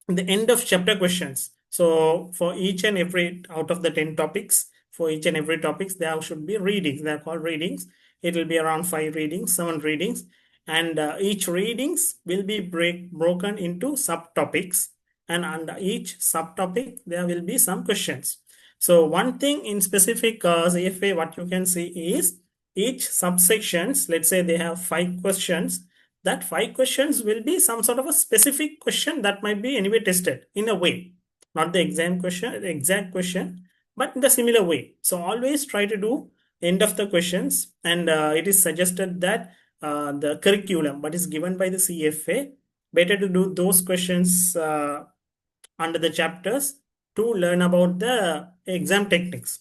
the end of chapter questions. So for each and every out of the 10 topics, for each and every topics, there should be readings. They're called readings. It will be around 5 readings, 7 readings, and each readings will be broken into subtopics. And under each subtopic, there will be some questions. So one thing in specific CFA, what you can see is each subsections, let's say they have 5 questions, that 5 questions will be some sort of a specific question that might be anyway tested in a way, not the exam question, the exact question, but in the similar way. So always try to do end of the questions, and it is suggested that the curriculum what is given by the CFA, better to do those questions under the chapters to learn about the exam techniques.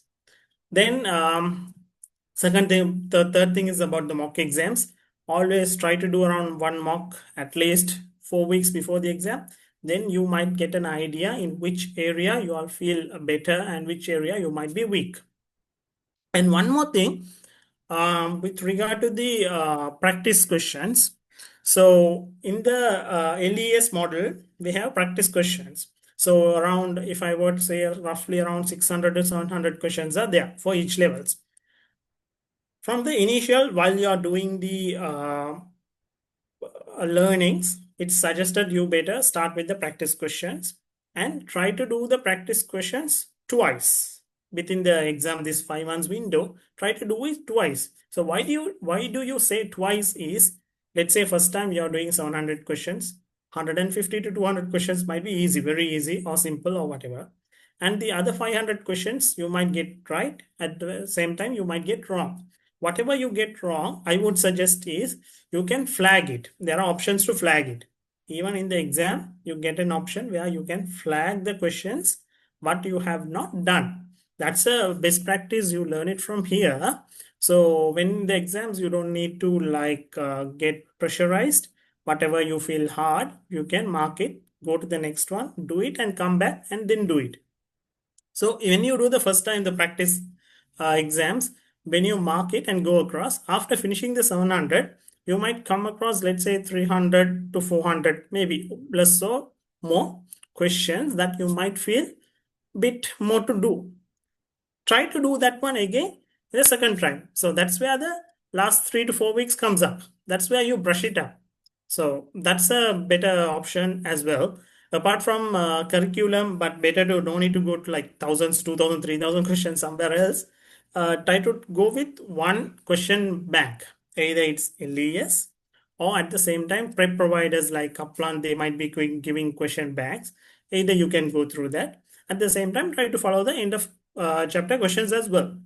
Then second thing, the third thing is about the mock exams. Always try to do around one mock at least 4 weeks before the exam. Then you might get an idea in which area you all feel better and which area you might be weak. And one more thing, with regard to the practice questions. So in the LES model, we have practice questions. So around, if I were to say roughly around 600 to 700 questions are there for each levels. From the initial, while you are doing the learnings, it's suggested you better start with the practice questions and try to do the practice questions twice within the exam. This 5 months window, try to do it twice. So why do you say twice is, let's say first time you are doing 700 questions, 150 to 200 questions might be easy, very easy or simple or whatever, and the other 500 questions you might get right, at the same time you might get wrong. Whatever you get wrong, I would suggest is you can flag it. There are options to flag it. Even in the exam, you get an option where you can flag the questions what you have not done. That's a best practice. You learn it from here. So when the exams, you don't need to get pressurized. Whatever you feel hard, you can mark it, go to the next one, do it, and come back and then do it. So when you do the first time the practice exams, when you mark it and go across, after finishing the 700, you might come across, let's say 300 to 400, maybe less or more questions that you might feel bit more to do. Try to do that one again the second time. So that's where the last 3 to 4 weeks comes up. That's where you brush it up. So that's a better option as well. Apart from curriculum, but better to don't need to go to like thousands, 2,000, 3,000 questions somewhere else. Try to go with one question bank. Either it's LES or at the same time prep providers like Kaplan, they might be giving question banks. Either you can go through that. At the same time, try to follow the end of chapter questions as well.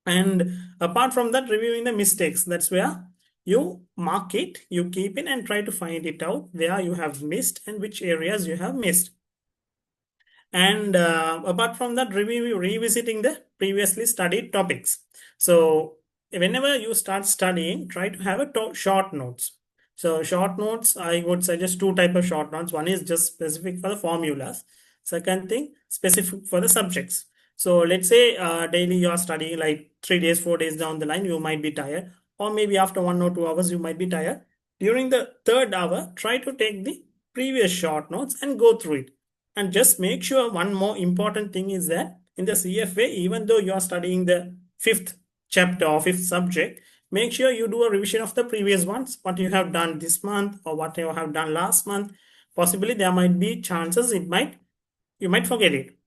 And apart from that, reviewing the mistakes, that's where you mark it, you keep it, and try to find it out where you have missed and which areas you have missed. And apart from that, revisiting the previously studied topics. So whenever you start studying, try to have a short notes. So short notes, I would suggest 2 types of short notes. One is just specific for the formulas. Second thing, specific for the subjects. So let's say daily you are studying like 3 days, 4 days down the line, you might be tired, or maybe after 1 or 2 hours, you might be tired. During the third hour, try to take the previous short notes and go through it. And just make sure one more important thing is that in the CFA, even though you are studying the 5th chapter or 5th subject, make sure you do a revision of the previous ones, what you have done this month or what you have done last month. Possibly there might be chances you might forget it.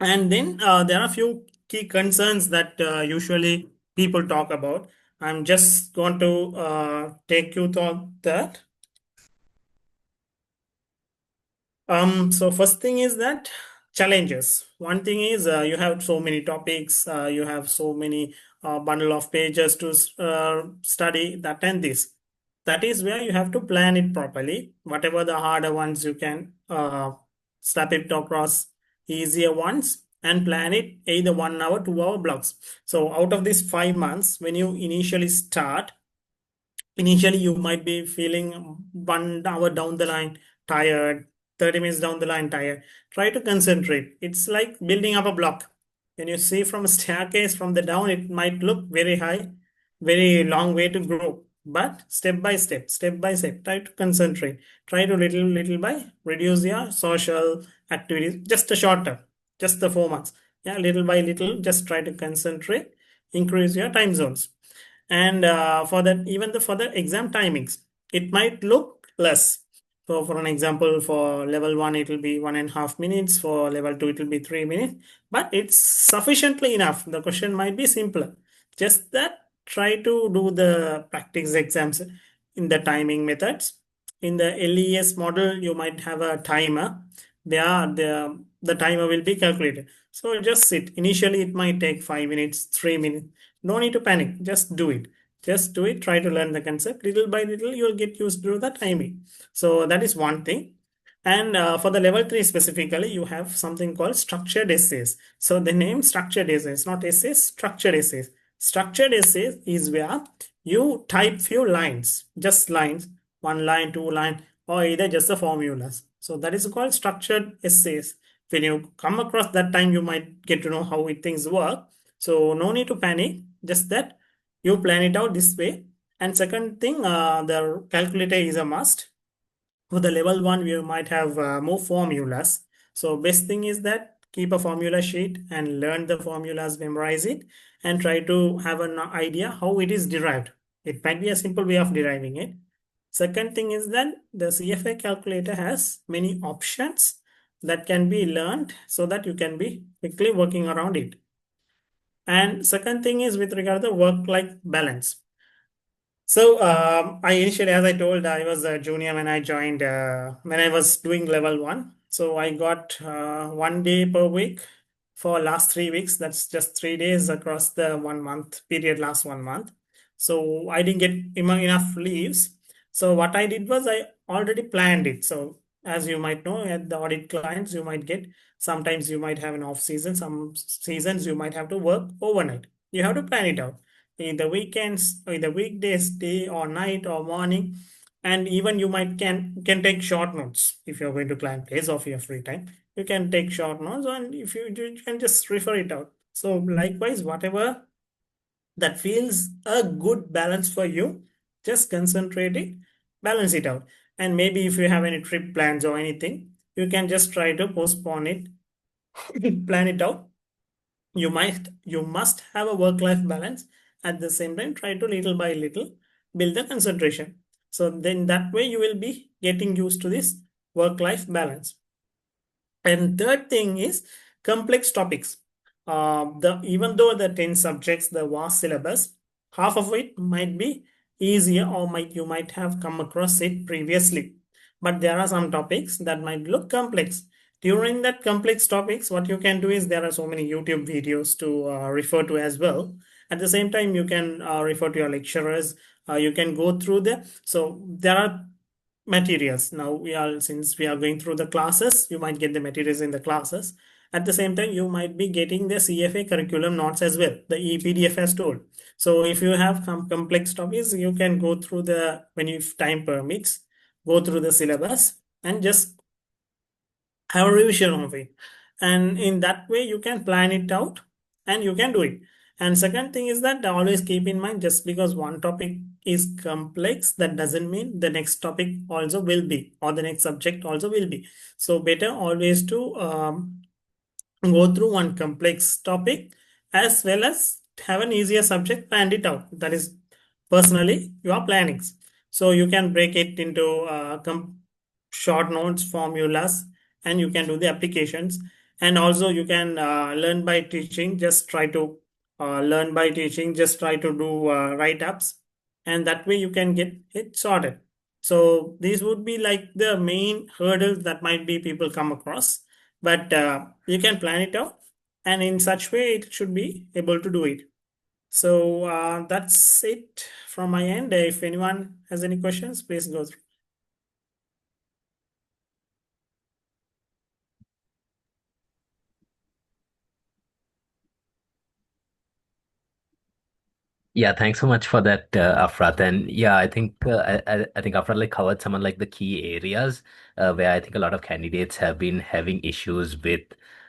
And then there are a few key concerns that usually people talk about. I'm just going to take you through that. So first thing is that challenges. One thing is you have so many topics, you have so many bundle of pages to study, that and this. That is where you have to plan it properly. Whatever the harder ones you can slap it across easier ones, and plan it either 1 hour, 2 hour blocks. So out of these 5 months, when you initially start, initially you might be feeling 1 hour down the line tired, 30 minutes down the line tired. Try to concentrate. It's like building up a block. When you see from a staircase from the down, it might look very high, very long way to grow, but step by step, try to concentrate. Try to little by reduce your social activities, just a short term, just the 4 months. Yeah, little by little, just try to concentrate, increase your time zones. And for that, even for the exam timings, it might look less. So for an example, for level 1 it will be 1.5 minutes, for level 2 it will be 3 minutes, but it's sufficiently enough. The question might be simpler, just that try to do the practice exams in the timing methods. In the LES model, you might have a timer. The timer will be calculated. So just sit. Initially, it might take 5 minutes, 3 minutes. No need to panic. Just do it. Just do it. Try to learn the concept. Little by little, you'll get used to the timing. So that is one thing. And for the level 3 specifically, you have something called structured essays. So the name structured essays, not essays, structured essays. Structured essays is where you type few lines, just lines, 1 line, 2 line, or either just the formulas. So that is called structured essays. When you come across that time, you might get to know how things work. So no need to panic, just that you plan it out this way. And second thing, the calculator is a must. For the level 1, we might have more formulas. So best thing is that keep a formula sheet and learn the formulas, memorize it, and try to have an idea how it is derived. It might be a simple way of deriving it. Second thing is that the CFA calculator has many options that can be learned so that you can be quickly working around it. And second thing is with regard to the work-life balance. So I initially, as I told, I was a junior when I joined, when I was doing level 1. So I got 1 day per week for last 3 weeks. That's just 3 days across the 1 month period, last 1 month. So I didn't get enough leaves. So what I did was I already planned it. So as you might know, at the audit clients, you might get, sometimes you might have an off season. Some seasons you might have to work overnight. You have to plan it out in the weekends, in the weekdays, day or night or morning. And even you might can take short notes if you're going to client place of your free time. You can take short notes, and if you can just refer it out. So likewise, whatever that feels a good balance for you, just concentrate it, balance it out. And maybe if you have any trip plans or anything, you can just try to postpone it, plan it out. You must have a work life balance. At the same time, try to little by little build the concentration. So then that way you will be getting used to this work life balance. And third thing is complex topics. The even though the 10 subjects, the vast syllabus, half of it might be easier, or you might have come across it previously. But there are some topics that might look complex. During that complex topics, what you can do is there are so many YouTube videos to refer to as well. At the same time, you can refer to your lecturers. You can go through them. So there are materials. Now since we are going through the classes, you might get the materials in the classes. At the same time, you might be getting the CFA curriculum notes as well, the EPDF as told. So if you have some complex topics, you can go through the, when if time permits, go through the syllabus and just have a revision of it. And in that way, you can plan it out and you can do it. And second thing is that always keep in mind, just because one topic is complex, that doesn't mean the next topic also will be, or the next subject also will be. So better always to go through one complex topic as well as have an easier subject, planned it out. That is personally your plannings. So you can break it into short notes, formulas, and you can do the applications. And also you can learn by teaching. Just try to learn by teaching. Just try to do write-ups, and that way you can get it sorted. So these would be like the main hurdles that might be people come across, but you can plan it out, and in such way it should be able to do it. So that's it from my end. If anyone has any questions, please go through. Yeah, thanks so much for that, Afrath. And yeah, I think I think Afrath like covered some of like the key areas where I think a lot of candidates have been having issues with.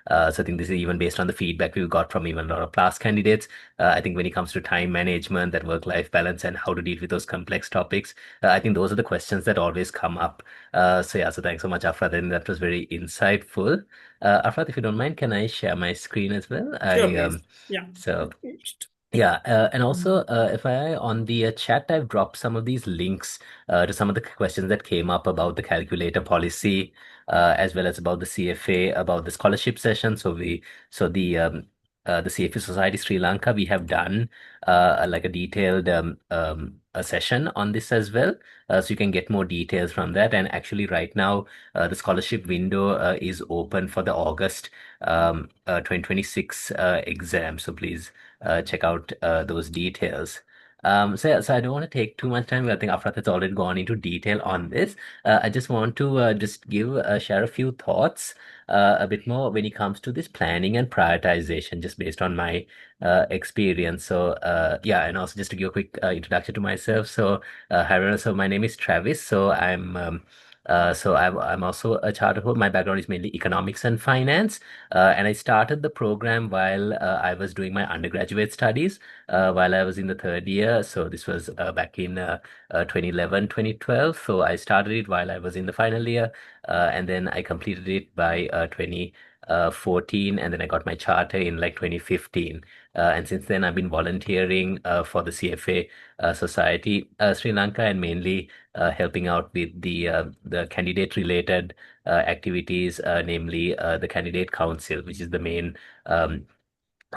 So I think this is even based on the feedback we've got from even a lot of past candidates. I think when it comes to time management, that work-life balance, and how to deal with those complex topics, I think those are the questions that always come up. So yeah, so thanks so much, Afrath, and that was very insightful. Afrath, if you don't mind, can I share my screen as well? Sure, I please. Yeah. so. Yeah, and also, if I on the chat, I've dropped some of these links to some of the questions that came up about the calculator policy, as well as about the CFA, about the scholarship session. So the CFA Society Sri Lanka, we have done like a detailed a session on this as well, so you can get more details from that. And actually, right now, the scholarship window is open for the August 2026 exam. So please check out those details. So I don't want to take too much time. I think Afrath has already gone into detail on this. I just want to just share a few thoughts a bit more when it comes to this planning and prioritization, just based on my experience. So yeah, and also just to give a quick introduction to myself. So hi everyone. So my name is Travis. I'm also a chartered. My background is mainly economics and finance. And I started the program while I was doing my undergraduate studies, while I was in the third year. So this was back in 2011, 2012. So I started it while I was in the final year, and then I completed it by 2014, and then I got my charter in like 2015. And since then, I've been volunteering for the CFA Society Sri Lanka, and mainly helping out with the candidate related activities, namely the Candidate Council, which is the main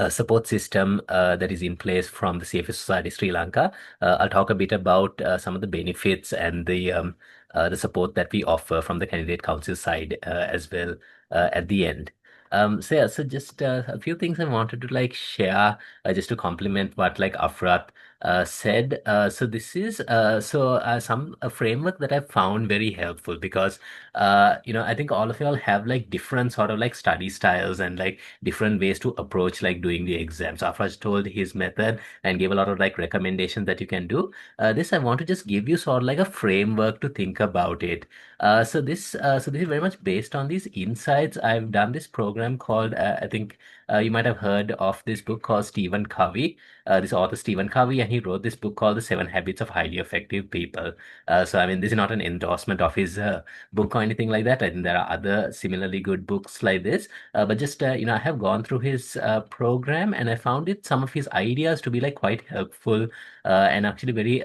support system that is in place from the CFA Society Sri Lanka. I'll talk a bit about some of the benefits and the support that we offer from the Candidate Council side as well at the end. So yeah, so just a few things I wanted to like share just to complement what like Afrath said. So this is some a framework that I found very helpful because I think all of y'all have like different sort of like study styles and like different ways to approach like doing the exams. Afraj told his method and gave a lot of like recommendations that you can do. This I want to just give you sort of like a framework to think about it. So this is very much based on these insights. I've done this program called I think you might have heard of this book called Stephen Covey. This author Stephen Covey, and he wrote this book called The Seven Habits of Highly Effective People. So I mean, this is not an endorsement of his book or anything like that. I think there are other similarly good books like this. But just I have gone through his program, and I found it some of his ideas to be like quite helpful and actually very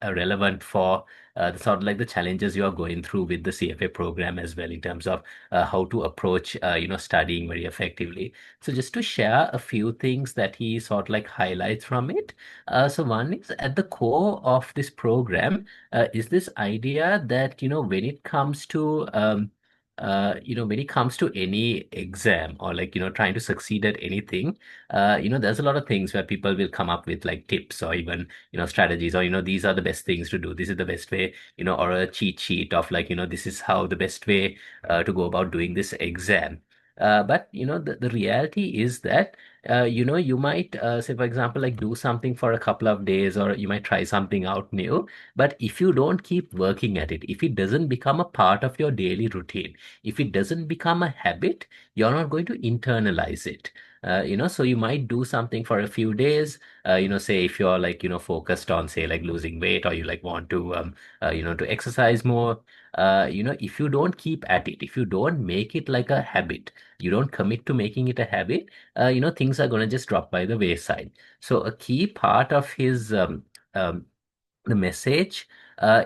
relevant for the sort of like the challenges you are going through with the CFA program as well in terms of how to approach studying very effectively. So just to share a few things that he sort of like highlights from it. So one is at the core of this program is this idea that when it comes to when it comes to any exam or like trying to succeed at anything, there's a lot of things where people will come up with like tips or even strategies, or these are the best things to do, this is the best way, or a cheat sheet of like this is how the best way to go about doing this exam. But the reality is that you might say for example like do something for a couple of days, or you might try something out new, but if you don't keep working at it, if it doesn't become a part of your daily routine, if it doesn't become a habit, you're not going to internalize it. So you might do something for a few days, say if you're like focused on say like losing weight, or you like want to to exercise more. If you don't keep at it, if you don't make it like a habit, you don't commit to making it a habit, things are going to just drop by the wayside. So a key part of his um, the message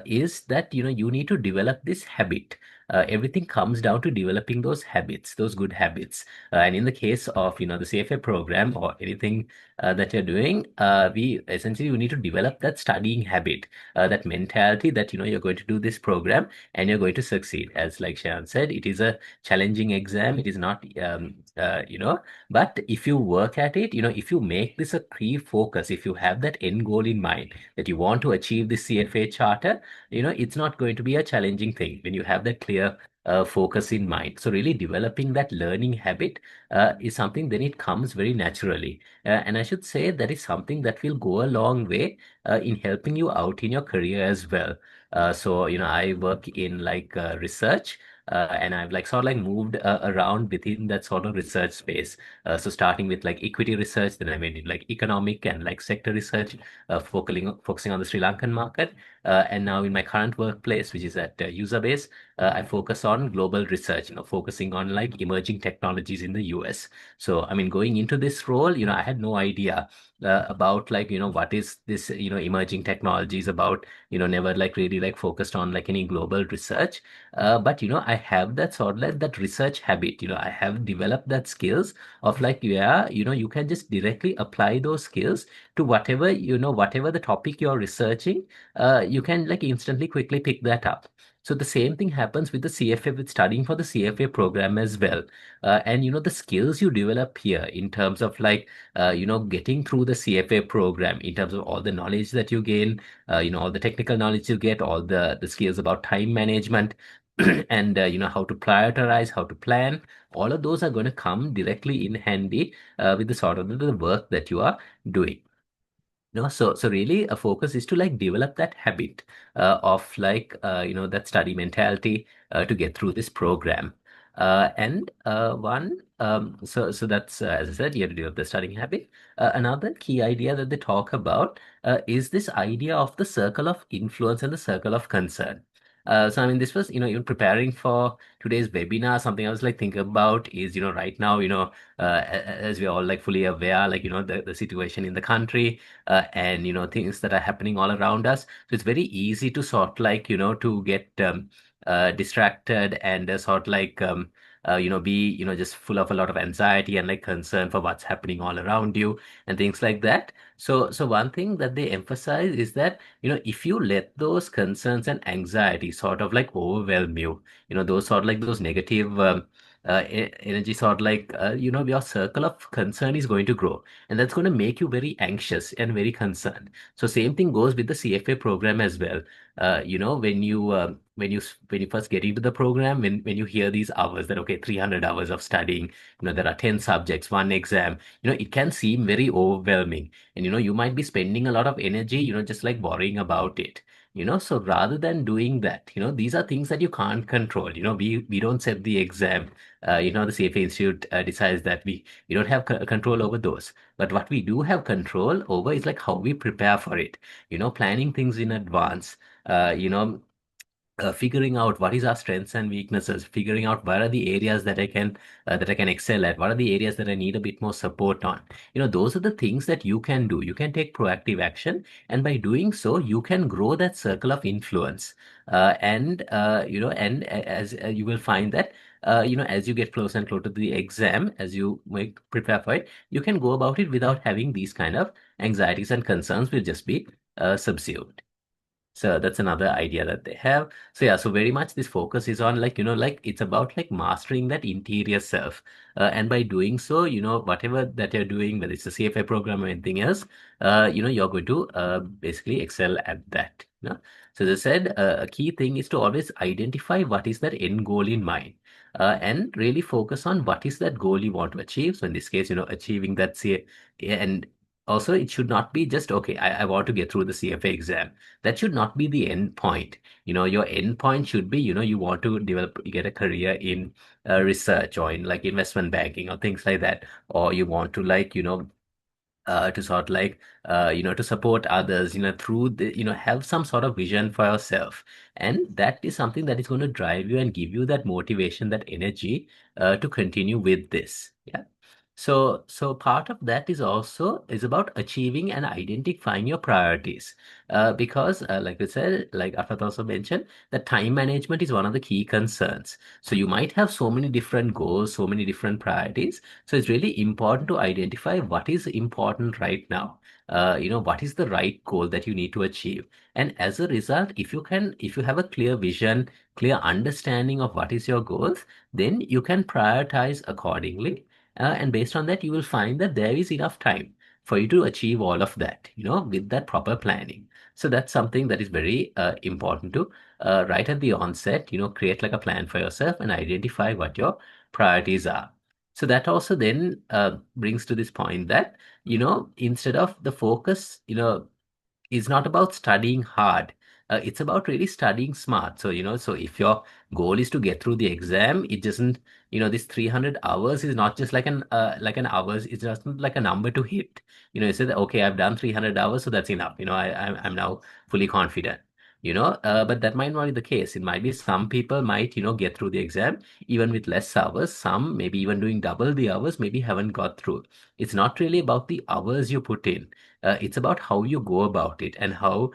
is that you need to develop this habit. Everything comes down to developing those habits, those good habits. And in the case of the CFA program or anything that you're doing, we essentially you need to develop that studying habit, that mentality that you're going to do this program and you're going to succeed. As like Shehan said, it is a challenging exam. It is not but if you work at it, if you make this a key focus, if you have that end goal in mind, that you want to achieve the CFA charter, it's not going to be a challenging thing when you have that clear focus in mind. So really developing that learning habit is something then it comes very naturally. And I should say that is something that will go a long way in helping you out in your career as well. So, I work in like research. And I've like sort of like moved around within that sort of research space. So starting with like equity research, then I went in like economic and like sector research, focusing on the Sri Lankan market. And now in my current workplace, which is at Userbase, I focus on global research, focusing on like emerging technologies in the US. So, I mean, going into this role, I had no idea about like, what is this, emerging technologies about, never like really like focused on like any global research. But, I have that sort of like that research habit, I have developed that skills of like, yeah, you can just directly apply those skills to whatever, whatever the topic you're researching, you can like instantly quickly pick that up. So the same thing happens with the CFA, with studying for the CFA program as well. And the skills you develop here in terms of like, getting through the CFA program, in terms of all the knowledge that you gain, all the technical knowledge you get, all the skills about time management, and how to prioritize, how to plan, all of those are going to come directly in handy with the sort of the work that you are doing. So really a focus is to like develop that habit of like that study mentality to get through this program. And one so that's as I said, you have to develop the studying habit. Another key idea that they talk about is this idea of the circle of influence and the circle of concern. So I mean, this was even preparing for today's webinar. Something I was like thinking about is right now as we're all like fully aware, like the situation in the country, and things that are happening all around us. So it's very easy to sort like to get distracted and sort like be just full of a lot of anxiety and like concern for what's happening all around you and things like that. So one thing that they emphasize is that if you let those concerns and anxiety sort of like overwhelm you, those sort of like those negative energy sort of like your circle of concern is going to grow, and that's going to make you very anxious and very concerned. So same thing goes with the CFA program as well. When you first get into the program, when you hear these hours that okay, 300 hours of studying, there are 10 subjects, one exam, it can seem very overwhelming, and you might be spending a lot of energy, just like worrying about it. So rather than doing that, these are things that you can't control. We don't set the exam. The CFA Institute decides that we don't have control over those. But what we do have control over is like how we prepare for it, planning things in advance, figuring out what is our strengths and weaknesses, figuring out where are the areas that I can excel at, what are the areas that I need a bit more support on. Those are the things that you can do. You can take proactive action, and by doing so, you can grow that circle of influence. As you will find that. As you get closer and closer to the exam, as you make prepare for it, you can go about it without having these kind of anxieties and concerns will just be subsumed. So that's another idea that they have. So yeah, so very much this focus is on like, like it's about like mastering that interior self. And by doing so, whatever that you're doing, whether it's a CFA program or anything else, you're going to basically excel at that. So as I said, a key thing is to always identify what is that end goal in mind. And really focus on what is that goal you want to achieve. So in this case, achieving that and also it should not be just, okay, I want to get through the CFA exam. That should not be the end point. Your end point should be, you want to get a career in research or in like investment banking or things like that. Or you want to like, to sort of like, to support others, through the, have some sort of vision for yourself. And that is something that is going to drive you and give you that motivation, that energy to continue with this. Yeah. So part of that is about achieving and identifying your priorities, because like I said, like Afrath also mentioned, that time management is one of the key concerns. So you might have so many different goals, so many different priorities. So it's really important to identify what is important right now. What is the right goal that you need to achieve, and as a result, if you have a clear vision, clear understanding of what is your goals, then you can prioritize accordingly, and based on that, you will find that there is enough time for you to achieve all of that, with that proper planning. So that's something that is very important to right at the onset, create like a plan for yourself and identify what your priorities are. So that also then brings to this point that, instead of the focus, is not about studying hard. It's about really studying smart. So, so if your goal is to get through the exam, it doesn't, this 300 hours is not just like an hours. It's just not like a number to hit. You say that, okay, I've done 300 hours, so that's enough. I'm now fully confident. But that might not be the case. It might be some people might, get through the exam even with less hours. Some maybe even doing double the hours, maybe haven't got through. It's not really about the hours you put in. It's about how you go about it and how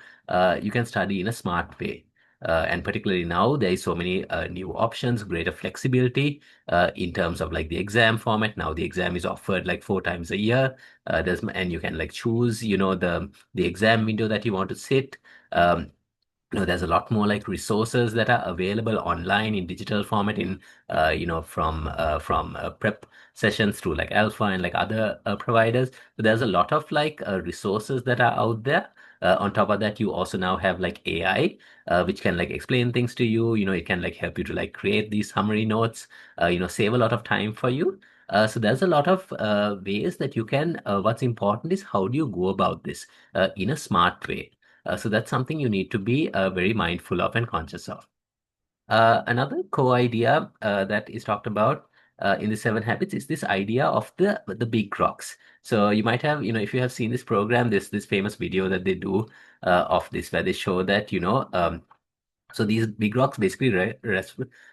you can study in a smart way. And particularly now, there is so many new options, greater flexibility in terms of like the exam format. Now the exam is offered like 4 times a year. And you can like choose, the exam window that you want to sit. There's a lot more like resources that are available online in digital format in from prep sessions through like Alpha and like other providers. So there's a lot of like resources that are out there. On top of that, you also now have like AI, which can like explain things to you. It can like help you to like create these summary notes. Save a lot of time for you. So there's a lot of ways that you can. What's important is how do you go about this in a smart way. So that's something you need to be very mindful of and conscious of. Another core idea that is talked about in the Seven Habits is this idea of the big rocks. So you might have, if you have seen this program, this famous video that they do of this, where they show that, so these big rocks basically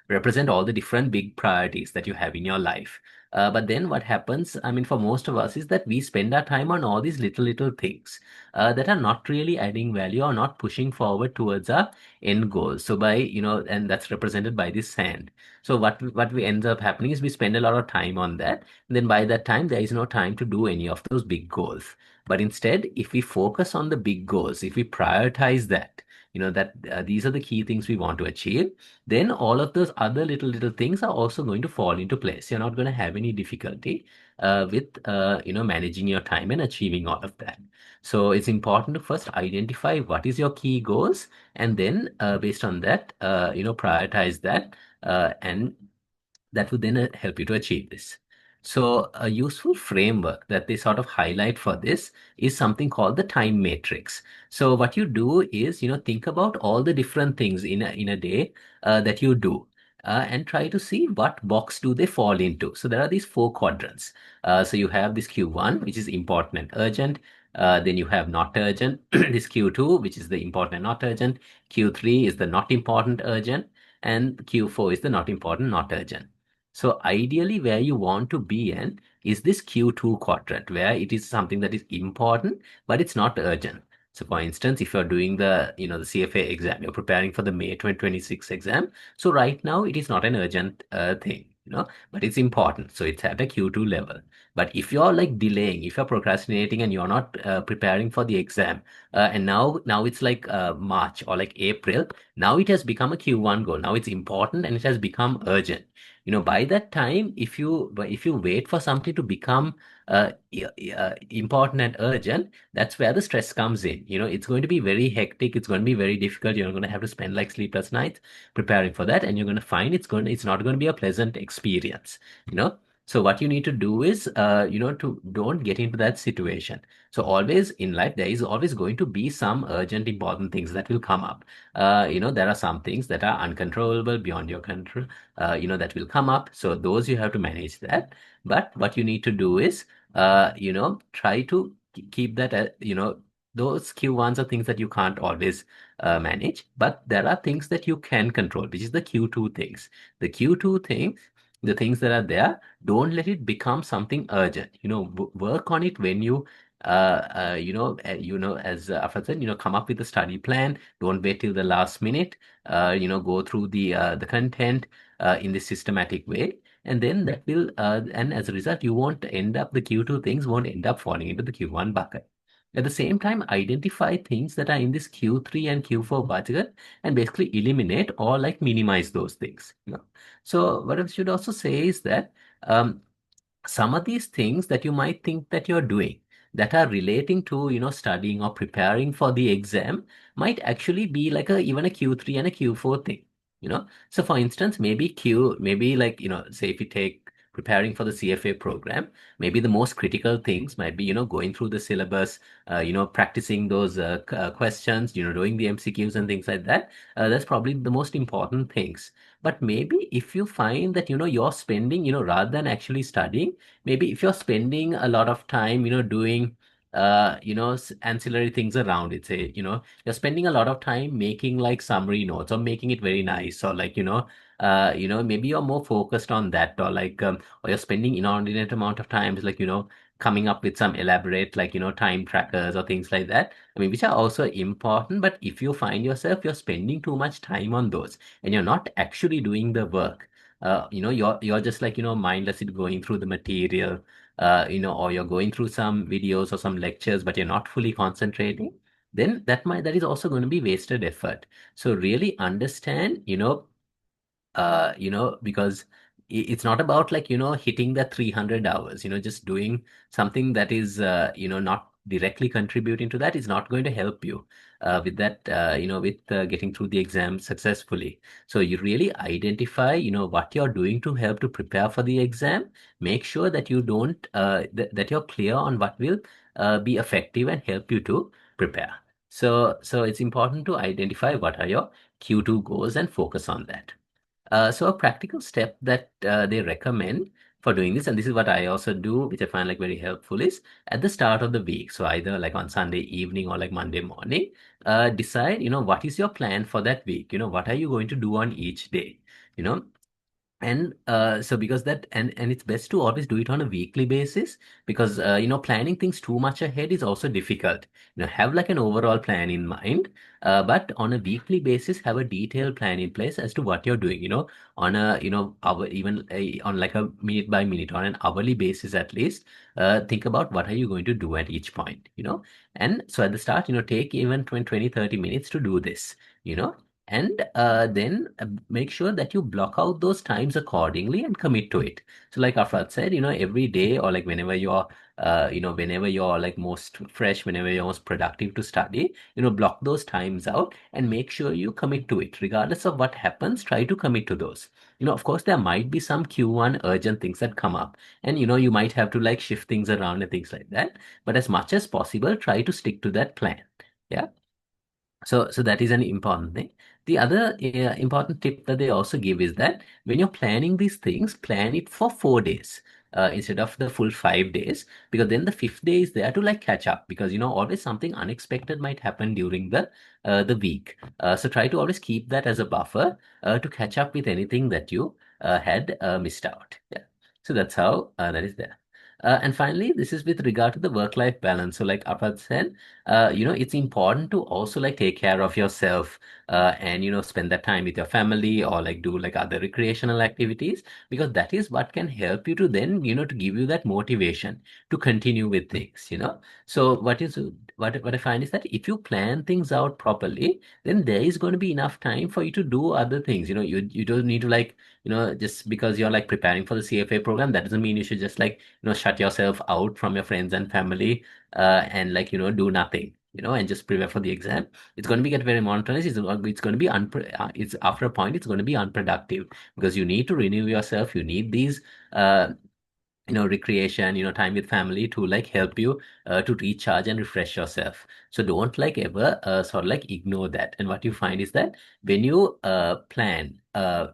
represent all the different big priorities that you have in your life. But then what happens, I mean, for most of us is that we spend our time on all these little things that are not really adding value or not pushing forward towards our end goals. So and that's represented by this sand. So what we ends up happening is we spend a lot of time on that. And then by that time, there is no time to do any of those big goals. But instead, if we focus on the big goals, if we prioritize that, that these are the key things we want to achieve, then all of those other little things are also going to fall into place. You're not going to have any difficulty with managing your time and achieving all of that. So it's important to first identify what is your key goals, and then based on that prioritize that, and that would then help you to achieve this. So a useful framework that they sort of highlight for this is something called the time matrix. So what you do is, think about all the different things in a day that you do. And try to see what box do they fall into. So there are these 4 quadrants. So you have this Q1, which is important and urgent. Then you have not urgent. This Q2, which is the important and not urgent. Q3 is the not important urgent. And Q4 is the not important, not urgent. So ideally, where you want to be in is this Q2 quadrant, where it is something that is important, but it's not urgent. So for instance, if you're doing the CFA exam, you're preparing for the May 2026 exam. So right now it is not an urgent thing, but it's important. So it's at a Q2 level. But if you're like delaying, if you're procrastinating and you're not preparing for the exam, and now it's like March or like April, now it has become a Q1 goal. Now it's important and it has become urgent. By that time, if you wait for something to become important and urgent, that's where the stress comes in. It's going to be very hectic. It's going to be very difficult. You're going to have to spend like sleepless nights preparing for that, and you're going to find it's not going to be a pleasant experience. So what you need to do is, to don't get into that situation. So always in life, there is always going to be some urgent, important things that will come up. There are some things that are uncontrollable, beyond your control, that will come up. So those you have to manage that. But what you need to do is, try to keep that, those Q1s are things that you can't always manage, but there are things that you can control, which is the Q2 things. The Q2 things, the things that are there, don't let it become something urgent. Work on it when you as Afrath said, come up with a study plan. Don't wait till the last minute. Go through the content in this systematic way, and then that will and as a result, you won't end up the Q2 things won't end up falling into the Q1 bucket. At the same time, identify things that are in this Q3 and Q4 bucket and basically eliminate or like minimize those things. So what I should also say is that some of these things that you might think that you're doing, that are relating to, studying or preparing for the exam might actually be like even a Q3 and a Q4 thing, So for instance, maybe like, say if you take preparing for the CFA program, maybe the most critical things might be, going through the syllabus, practicing those questions, doing the MCQs and things like that. That's probably the most important things. But maybe if you find that, you're spending, rather than actually studying, maybe if you're spending a lot of time, doing ancillary things around it, say, you're spending a lot of time making like summary notes or making it very nice, or like, maybe you're more focused on that, or like, or you're spending inordinate amount of time, like, coming up with some elaborate, like, time trackers or things like that. I mean, which are also important, but if you find yourself, you're spending too much time on those and you're not actually doing the work, you're just like, mindlessly going through the material, or you're going through some videos or some lectures, but you're not fully concentrating, then that is also going to be wasted effort. So really understand, because it's not about like, hitting the 300 hours, just doing something that is, not directly contributing to that is not going to help you with that, with getting through the exam successfully. So you really identify, what you're doing to help to prepare for the exam. Make sure that you don't, that you're clear on what will be effective and help you to prepare. So it's important to identify what are your Q2 goals and focus on that. So a practical step that they recommend for doing this, and this is what I also do, which I find like very helpful, is at the start of the week. So either like on Sunday evening or like Monday morning, decide, what is your plan for that week? What are you going to do on each day? You know, and so because that and it's best to always do it on a weekly basis, because planning things too much ahead is also difficult. Have like an overall plan in mind, but on a weekly basis have a detailed plan in place as to what you're doing, on a hour, even on like a minute by minute, on an hourly basis at least. Think about what are you going to do at each point, and so at the start, take even 20, 30 minutes to do this, you know and then make sure that you block out those times accordingly and commit to it. So like Afrath said, every day, or like whenever you're like most fresh, whenever you're most productive to study, block those times out and make sure you commit to it. Regardless of what happens, try to commit to those. Of course, there might be some Q1 urgent things that come up, and you might have to like shift things around and things like that. But as much as possible, try to stick to that plan. Yeah. So that is an important thing. The other important tip that they also give is that when you're planning these things, plan it for 4 days instead of the full 5 days, because then the fifth day is there to like catch up, because always something unexpected might happen during the week. So try to always keep that as a buffer to catch up with anything that you had missed out. Yeah. So that's how that is there. And finally, this is with regard to the work-life balance. So like Arpad said, it's important to also like take care of yourself, and spend that time with your family, or like do like other recreational activities, because that is what can help you to then to give you that motivation to continue with things. So what I find is that if you plan things out properly, then there is going to be enough time for you to do other things. You don't need to like just because you're like preparing for the CFA program, that doesn't mean you should just like shut yourself out from your friends and family, and like do nothing, and just prepare for the exam. It's going to be get very monotonous. It's going to be it's after a point it's going to be unproductive, because you need to renew yourself. You need these recreation, time with family to like help you to recharge and refresh yourself. So don't like ever sort of like ignore that. And what you find is that when you plan,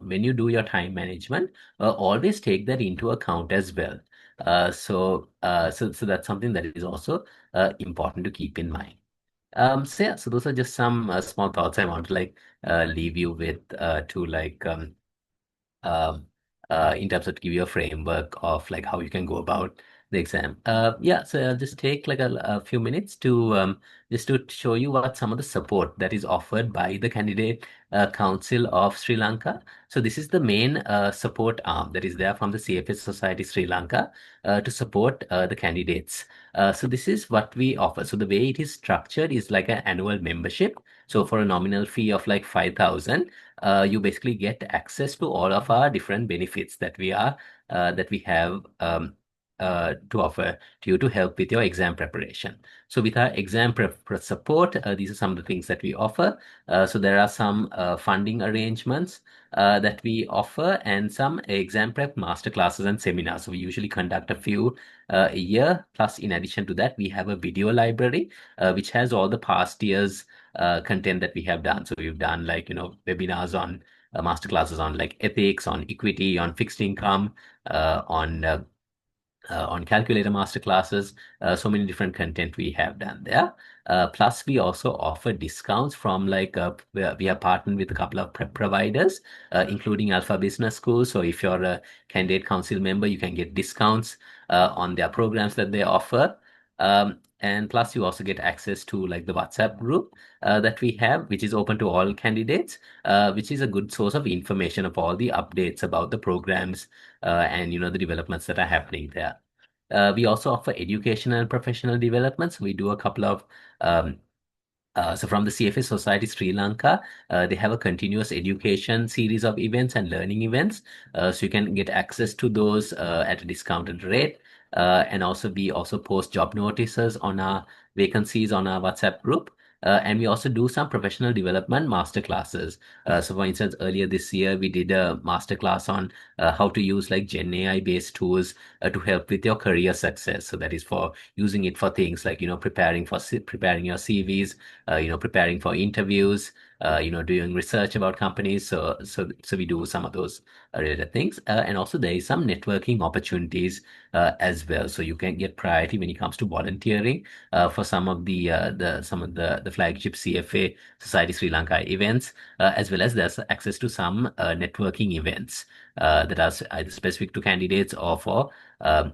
when you do your time management, always take that into account as well. So that's something that is also important to keep in mind. So yeah, so those are just some small thoughts I want to like leave you with, to like um, in terms of to give you a framework of like how you can go about the exam. Yeah, so I'll just take like a few minutes to just to show you what some of the support that is offered by the Candidate Council of Sri Lanka. So this is the main support arm that is there from the CFA Society Sri Lanka to support the candidates. So this is what we offer. So the way it is structured is like an annual membership. So for a nominal fee of like 5,000, you basically get access to all of our different benefits that we have to offer to you to help with your exam preparation. So with our exam prep support, these are some of the things that we offer. So there are some funding arrangements that we offer and some exam prep master classes and seminars. So we usually conduct a few a year. Plus, in addition to that, we have a video library which has all the past years content that we have done. So we've done like, webinars on master classes on like ethics, on equity, on fixed income, on calculator master classes, so many different content we have done there. Plus, we also offer discounts from like we are partnered with a couple of prep providers, including Alpha Business School. So if you're a candidate council member, you can get discounts on their programs that they offer. And plus, you also get access to like the WhatsApp group that we have, which is open to all candidates, which is a good source of information of all the updates about the programs and the developments that are happening there. We also offer educational and professional developments. We do a couple of so from the CFA Society Sri Lanka, they have a continuous education series of events and learning events. So you can get access to those at a discounted rate. And also we also post job notices on our vacancies on our WhatsApp group. And we also do some professional development master classes. So for instance, earlier this year, we did a master class on how to use like Gen AI based tools to help with your career success. So that is for using it for things like, preparing your CVs, preparing for interviews, doing research about companies. So we do some of those related things. And also there is some networking opportunities as well. So you can get priority when it comes to volunteering for some of the flagship CFA Society Sri Lanka events, as well as there's access to some networking events that are either specific to candidates or for a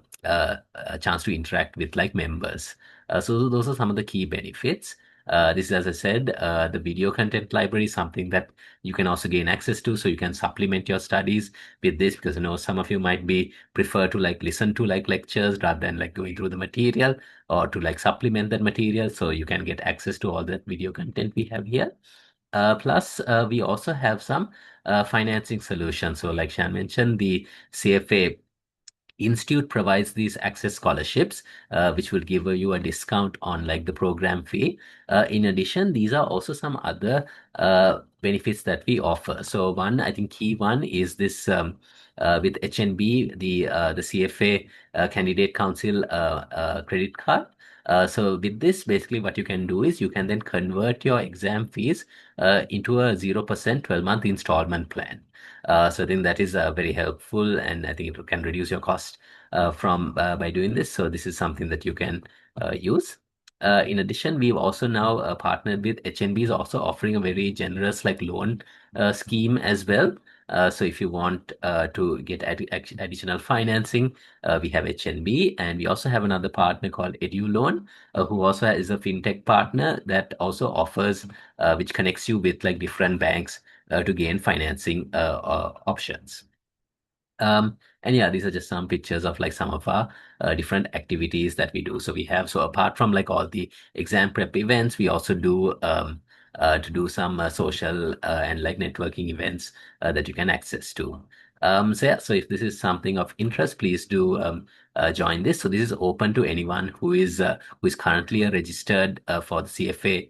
chance to interact with like members. So those are some of the key benefits. This is, as I said, the video content library is something that you can also gain access to. So you can supplement your studies with this because some of you might be prefer to like listen to like lectures rather than like going through the material or to like supplement that material. So you can get access to all that video content we have here. Plus, we also have some financing solutions. So like Shan mentioned, the CFA Institute provides these access scholarships, which will give you a discount on like the program fee. In addition, these are also some other benefits that we offer. So one, I think key one is this with HNB, the CFA Candidate Council credit card. So with this, basically what you can do is you can then convert your exam fees into a 0% 12-month installment plan. So I think that is very helpful, and I think it can reduce your cost from by doing this. So this is something that you can use. In addition, we've also now partnered with HNB is also offering a very generous like loan scheme as well. So if you want to get additional financing, we have HNB, and we also have another partner called EduLoan, who also is a fintech partner that also offers, which connects you with like different banks to gain financing options. And yeah, these are just some pictures of like some of our different activities that we do. So apart from like all the exam prep events, we also do to do some social and like networking events that you can access to. So if this is something of interest, please do join this. So this is open to anyone who is currently a registered for the CFA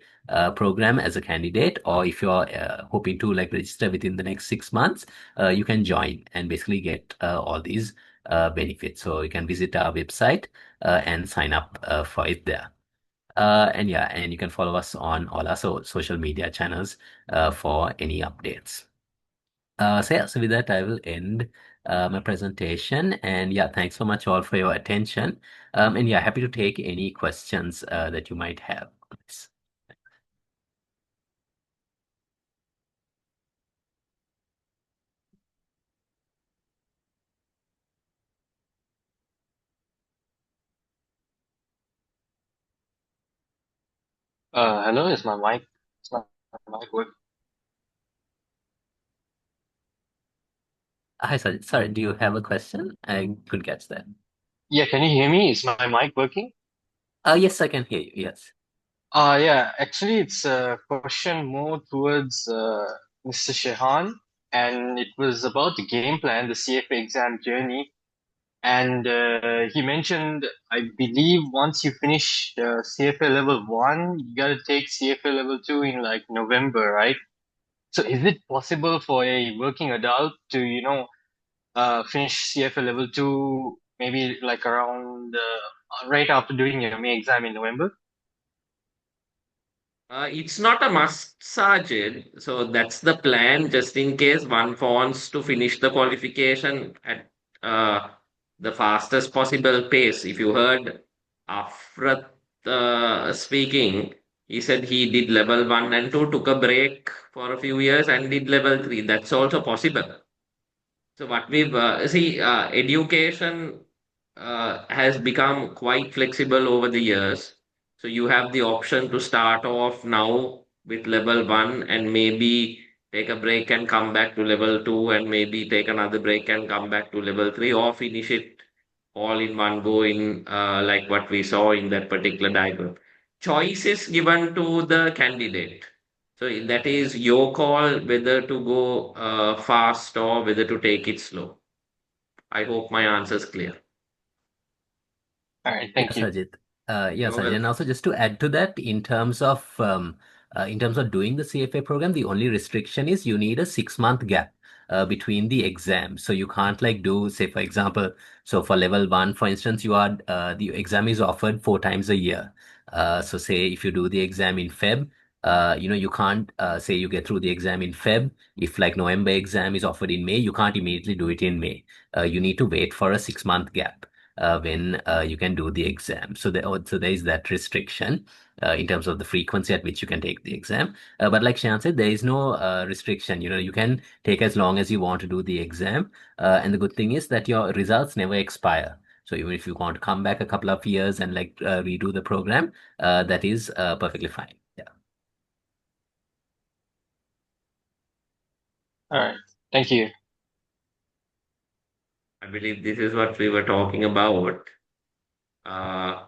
program as a candidate, or if you're hoping to like register within the next 6 months, you can join and basically get all these benefits. So you can visit our website and sign up for it there. And you can follow us on all our social media channels for any updates. So with that, I will end my presentation. And yeah, thanks so much all for your attention. And yeah, happy to take any questions that you might have. Hello, is my mic work? Hi, sorry, do you have a question? I could catch that. Yeah, can you hear me? Is my mic working? Yes, I can hear you. Yes. Yeah, actually, it's a question more towards Mr. Shehan, and it was about the game plan, the CFA exam journey. And he mentioned, I believe, once you finish CFA level 1, you gotta take CFA level 2 in like November, right? So is it possible for a working adult to, finish CFA level 2 maybe like around right after doing your May exam in November? It's not a must, Sajid. So that's the plan, just in case one wants to finish the qualification at the fastest possible pace. If you heard Afrath speaking, he said he did level 1 and 2, took a break for a few years, and did level 3. That's also possible. So what we've see, education has become quite flexible over the years. So you have the option to start off now with level 1 and maybe take a break and come back to level 2 and maybe take another break and come back to level 3, or finish it all in one go in like what we saw in that particular diagram. Choice is given to the candidate. So that is your call whether to go fast or whether to take it slow. I hope my answer is clear. All right, thank Yes, you. Ajit. You're Yes, Ajit. And welcome. also just to add to that, in terms of doing the CFA program, the only restriction is you need a 6 month gap between the exams. So you can't like do, say, for example, so for level 1, for instance, the exam is offered 4 times a year. So say if you do the exam in Feb, you can't say you get through the exam in Feb. If like November exam is offered in May, you can't immediately do it in May. You need to wait for a 6 month gap when you can do the exam. So there is that restriction in terms of the frequency at which you can take the exam. But like Shan said, there is no restriction. You can take as long as you want to do the exam. And the good thing is that your results never expire. So even if you want to come back a couple of years and like redo the program, that is perfectly fine. Yeah. All right, thank you. I believe this is what we were talking about. Uh,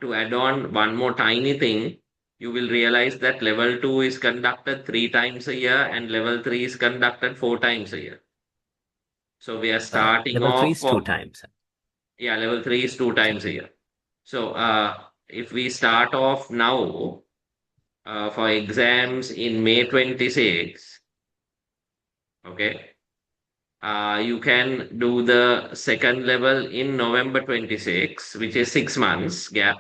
to add on one more tiny thing, you will realize that level 2 is conducted 3 times a year and level 3 is conducted 4 times a year. So we are starting Level 3 off is two for, times. yeah, level 3 is 2 times a year. So if we start off now for exams in May 26, okay, you can do the second level in November 26, which is 6 months gap.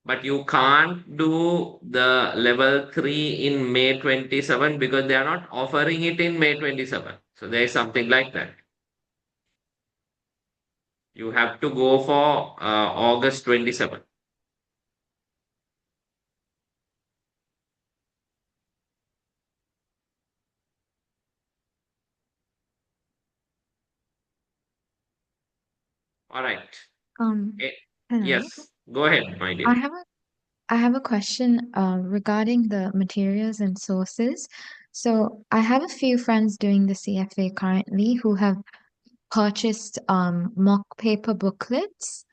But you can't do the level 3 in May 27 because they are not offering it in May 27. So there is something like that. You have to go for August 27. All right. Um, Eh, Hello. yes, go ahead, my I dear. have a I have a question regarding the materials and sources. So I have a few friends doing the CFA currently who have purchased mock paper booklets.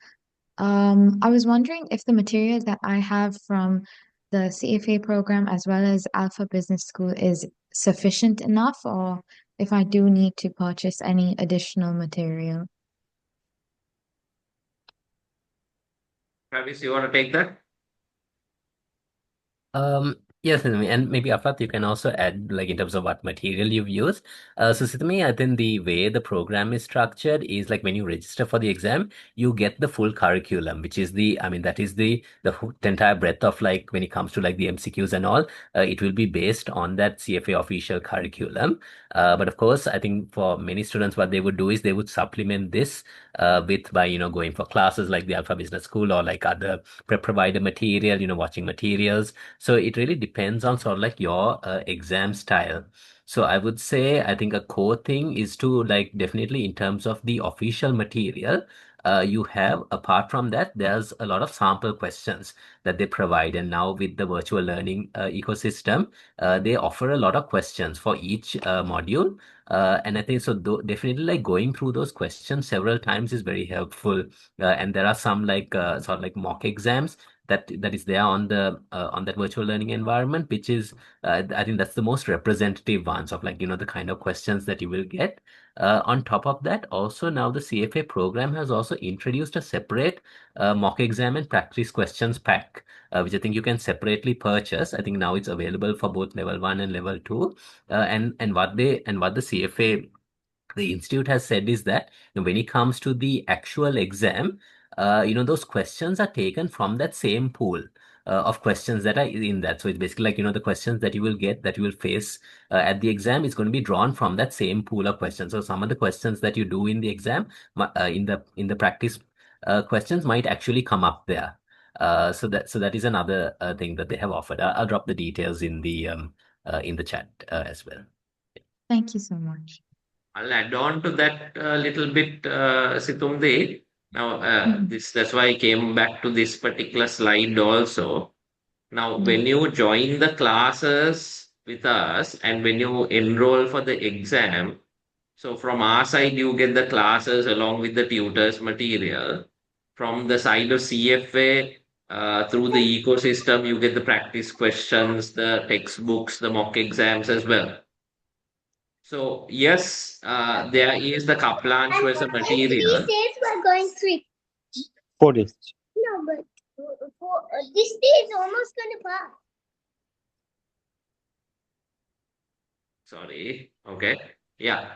I was wondering if the materials that I have from the CFA program as well as Alpha Business School is sufficient enough, or if I do need to purchase any additional material. Travis, you want to take that? Yes, Sidney, and maybe Afat, you can also add like in terms of what material you've used. So Sidney, I think the way the program is structured is like when you register for the exam, you get the full curriculum, which is that is the entire breadth of like when it comes to like the MCQs and all, it will be based on that CFA official curriculum. But of course, I think for many students, what they would do is they would supplement this with by going for classes like the Alpha Business School or like other prep provider material, watching materials. So it really depends on sort of like your exam style. So I would say I think a core thing is to like definitely in terms of the official material, you have apart from that, there's a lot of sample questions that they provide. And now with the virtual learning ecosystem, they offer a lot of questions for each module. And I think so definitely like going through those questions several times is very helpful. And there are some like sort of like mock exams that is there on that virtual learning environment, which is I think that's the most representative ones of like the kind of questions that you will get. On top of that, also now the CFA program has also introduced a separate mock exam and practice questions pack, which I think you can separately purchase. I think now it's available for both level 1 and level 2. And what the CFA, the institute, has said is that when it comes to the actual exam, those questions are taken from that same pool of questions that are in that. So it's basically like the questions that you will get, that you will face at the exam, is going to be drawn from that same pool of questions. So some of the questions that you do in the exam, in the practice questions, might actually come up there. So that is another thing that they have offered. I'll drop the details in the chat as well. Thank you so much. I'll add on to that a little bit, Situmde. Now, Mhm. that's why I came back to this particular slide also. Now, Yeah. when you join the classes with us and when you enroll for the exam, so from our side, you get the classes along with the tutors material. From the side of CFA, through the ecosystem, you get the practice questions, the textbooks, the mock exams as well. So yes, there is the Kaplan as a material. Days we're going 3. 4 days. No, but this day is almost going to pass. Sorry. Okay. Yeah.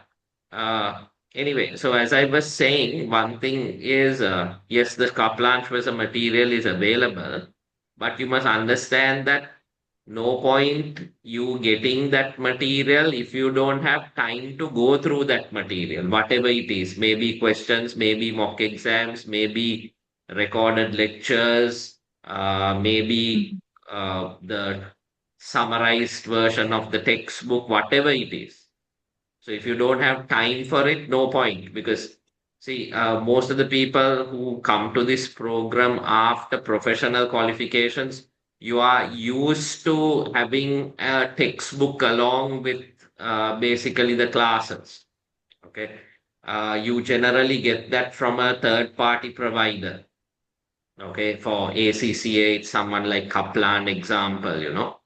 Uh, anyway, so as I was saying, one thing is, yes, the Kaplan as a material is available, but you must understand that no point you getting that material if you don't have time to go through that material, whatever it is. Maybe questions, maybe mock exams, maybe recorded lectures, maybe the summarized version of the textbook, whatever it is. So if you don't have time for it, no point. Because see, most of the people who come to this program after professional qualifications, you are used to having a textbook along with basically the classes. Okay. You generally get that from a third party provider. Okay. For ACCA, it's someone like Kaplan example.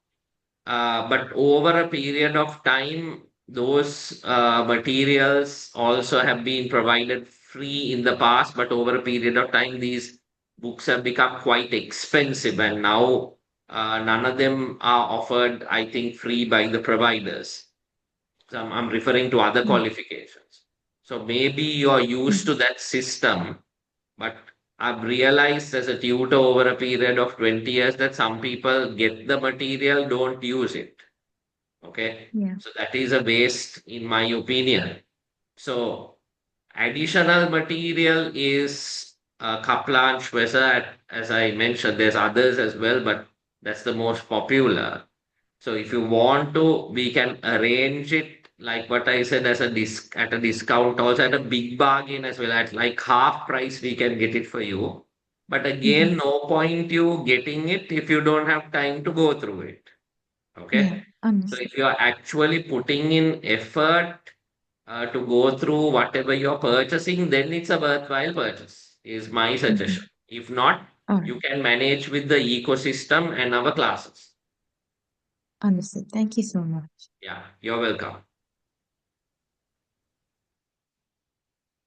But over a period of time, those materials also have been provided free in the past, but over a period of time, these books have become quite expensive, and now none of them are offered, I think, free by the providers. So I'm referring to other Mm. qualifications. So maybe you're used to that system, but I've realized as a tutor over a period of 20 years that some people get the material, don't use it. Okay. Yeah. So that is a waste, in my opinion. So additional material is Kaplan, Schweizer, as I mentioned. There's others as well, but that's the most popular. So if you want to, we can arrange it like what I said as a at a discount, also at a big bargain as well. At like half price, we can get it for you. But again, no point you getting it if you don't have time to go through it. Yeah. Okay. So Understood. if you are actually putting in effort to go through whatever you're purchasing, then it's a worthwhile purchase, is my suggestion. If not, All right. you can manage with the ecosystem and our classes. Understood. Thank you so much. Yeah, you're welcome.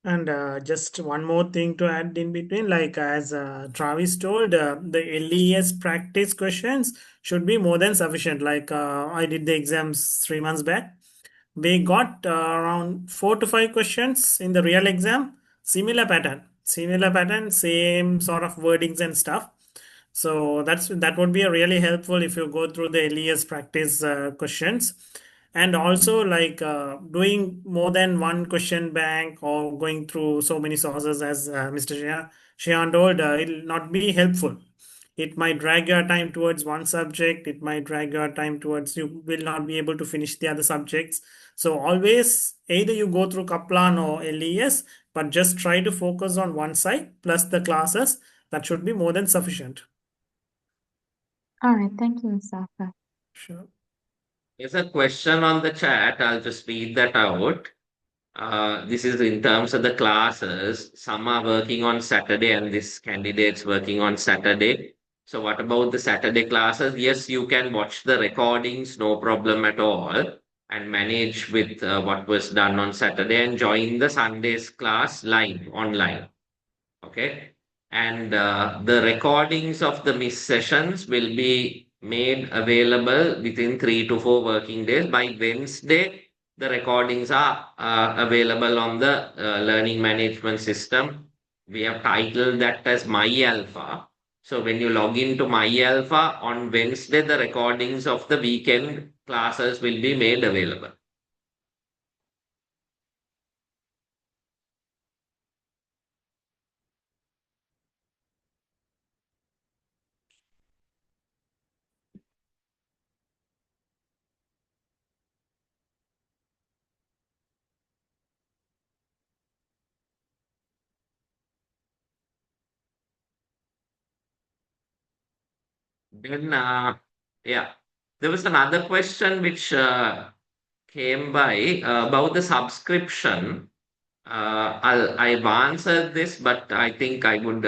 And just one more thing to add in between, like as Travis told, the LES practice questions should be more than sufficient. Like I did the exams 3 months back. We got around 4 to 5 questions in the real exam, similar pattern, same sort of wordings and stuff. So that would be a really helpful if you go through the LES practice questions, and also like doing more than one question bank or going through so many sources as Mr. Shehan told, it'll not be helpful. It might drag your time towards one subject. It might drag your time towards you will not be able to finish the other subjects. So always either you go through Kaplan or LES, but just try to focus on one side plus the classes. That should be more than sufficient. All right. Thank you, Mr. Afrath. Sure. There's a question on the chat. I'll just read that out. This is in terms of the classes. Some are working on Saturday, and this candidate's working on Saturday. So what about the Saturday classes? Yes, you can watch the recordings, no problem at all, and manage with what was done on Saturday and join the Sunday's class live online. Okay. And the recordings of the missed sessions will be made available within 3 to 4 working days. By Wednesday, the recordings are available on the learning management system. We have titled that as My Alpha. So when you log into My Alpha on Wednesday, the recordings of the weekend classes will be made available. Then, yeah, there was another question which came by about the subscription. I've answered this, but I think I would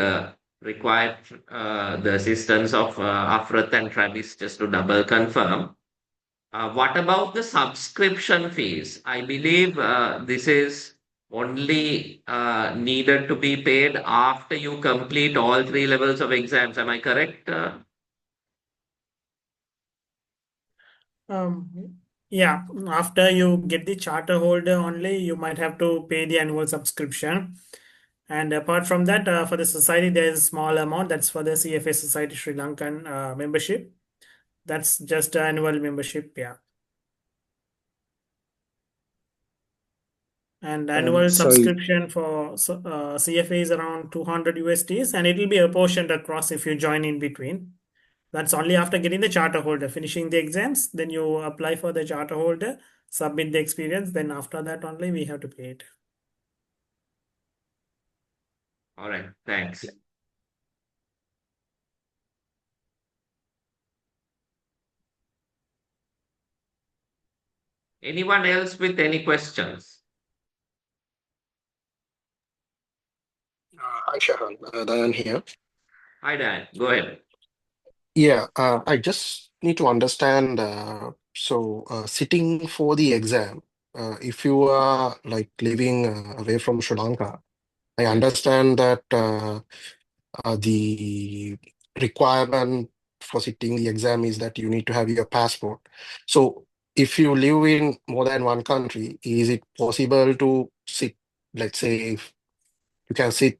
require the assistance of Afrath and Travis just to double confirm. What about the subscription fees? I believe this is only needed to be paid after you complete all 3 levels of exams. Am I correct? Yeah, after you get the charter holder only, you might have to pay the annual subscription. And apart from that, for the society, there is a small amount that's for the CFA Society Sri Lankan membership. That's just annual membership, yeah. And annual Sorry. subscription for CFA is around 200 USDs, and it will be apportioned across if you join in between. That's only after getting the charter holder, finishing the exams, then you apply for the charter holder, submit the experience, then after that only we have to pay it. All right, thanks. Anyone else with any questions? Hi, Shehan. Dayan here. Hi, Dan. Go ahead. Yeah, I just need to understand. Sitting for the exam, if you are like living away from Sri Lanka, I understand that the requirement for sitting the exam is that you need to have your passport. So, if you live in more than one country, is it possible to sit, let's say, if you can sit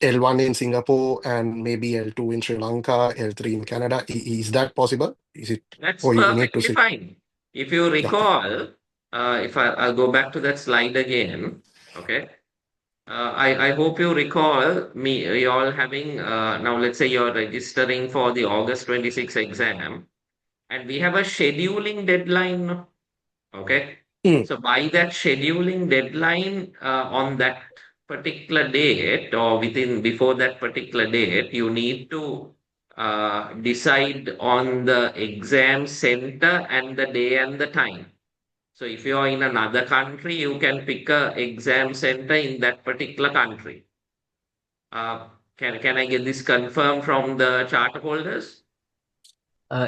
L1 in Singapore and maybe L2 in Sri Lanka, L3 in Canada? Is that possible? Is it, That's or you need to perfectly sit? fine. If you Yeah, okay. recall, if I'll go back to that slide again, okay. I hope you recall me, you all having, now let's say you're registering for the August 26 exam, and we have a scheduling deadline. Okay. Mm, So by that scheduling deadline, on that particular date or within before that particular date, you need to decide on the exam center and the day and the time. So if you are in another country, you can pick a exam center in that particular country. Uh, can I get this confirmed from the chart holders?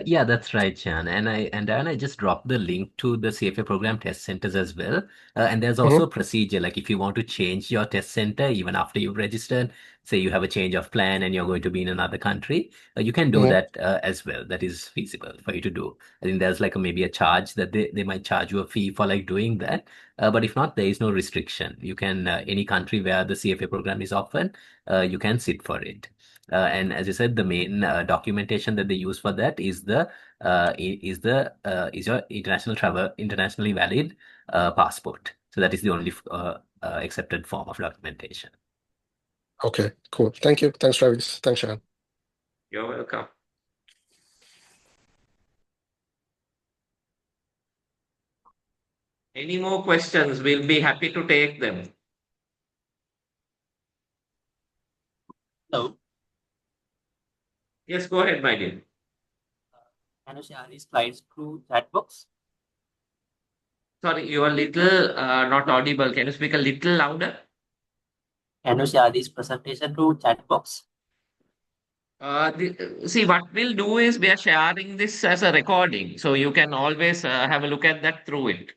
Yeah, that's right, Chan. And then I just dropped the link to the CFA program test centers as well. And there's mhm, also a procedure, like if you want to change your test center even after you've registered, say you have a change of plan and you're going to be in another country, you can do mhm. that as well. That is feasible for you to do. I think there's like maybe a charge that they might charge you a fee for like doing that. But if not, there is no restriction. You can any country where the CFA program is offered, you can sit for it. And as you said, the main documentation that they use for that is your internationally valid passport. So that is the only accepted form of documentation. Okay, cool. Thank you. Thanks, Travis. Thanks, Shehan. You're welcome. Any more questions? We'll be happy to take them. Hello. Yes, go ahead, my dear. Can you share these slides through chat box? Sorry, you are little not audible. Can you speak a little louder? Can you share this presentation through chat box? See, what we'll do is we are sharing this as a recording, so you can always have a look at that through it.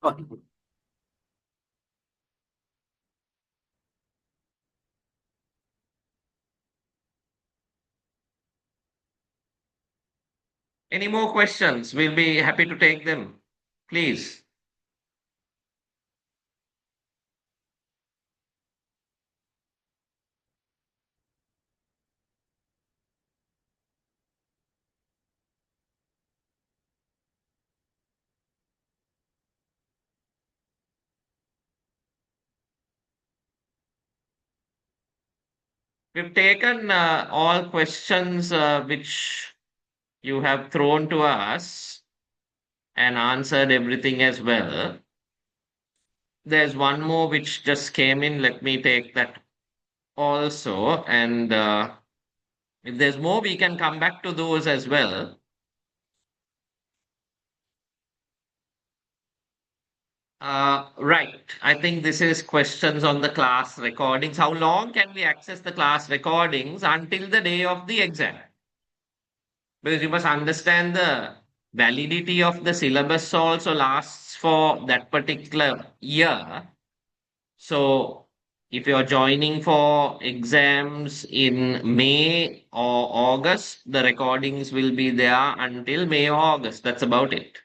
Got it. Any more questions? We'll be happy to take them. Please. We've taken all questions which you have thrown to us and answered everything as well. There's one more which just came in. Let me take that also. And if there's more, we can come back to those as well. Right. I think this is questions on the class recordings. How long can we access the class recordings until the day of the exam? Because you must understand the validity of the syllabus also lasts for that particular year. So if you're joining for exams in May or August, the recordings will be there until May or August. That's about it.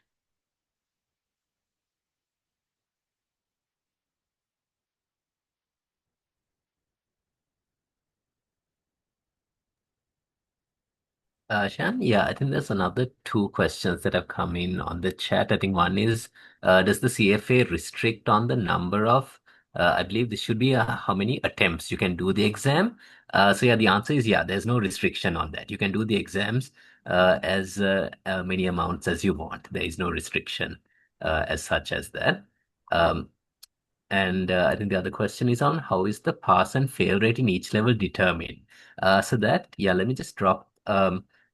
Shan, yeah, I think there's another two questions that have come in on the chat. I think one is, does the CFA restrict on the number of, I believe this should be how many attempts you can do the exam? So yeah, the answer is yeah, there's no restriction on that. You can do the exams as many amounts as you want. There is no restriction as such as that. Um, and I think the other question is on how is the pass and fail rate in each level determined? So that, yeah, let me just drop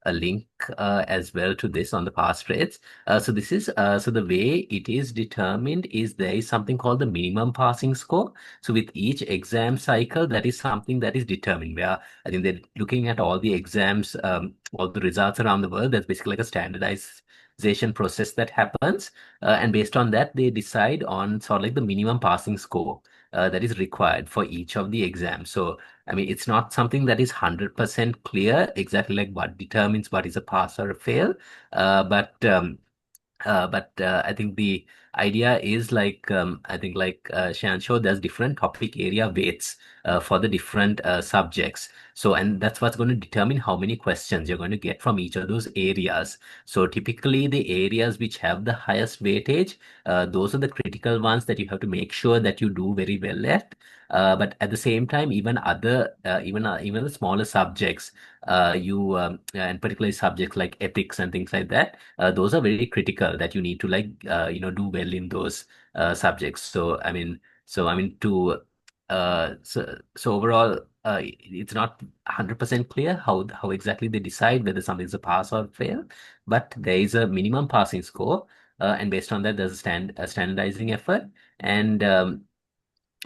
a link as well to this on the pass rates. So this is, so the way it is determined is there is something called the minimum passing score. So with each exam cycle, that is something that is determined where I think they're looking at all the exams, all the results around the world. That's basically like a standardization process that happens. And based on that, they decide on sort of like the minimum passing score that is required for each of the exams. So, I mean, it's not something that is 100% clear exactly like what determines what is a pass or a fail. But I think the idea is like I think like Shan showed, there's different topic area weights for the different subjects. So and that's what's going to determine how many questions you're going to get from each of those areas. So typically the areas which have the highest weightage, those are the critical ones that you have to make sure that you do very well at. But at the same time, even even the smaller subjects, and particularly subjects like ethics and things like that, those are very critical that you need to like do well in those subjects. So I mean so overall it's not 100% clear how exactly they decide whether something is a pass or fail, but there is a minimum passing score, and based on that there's a standardizing effort. And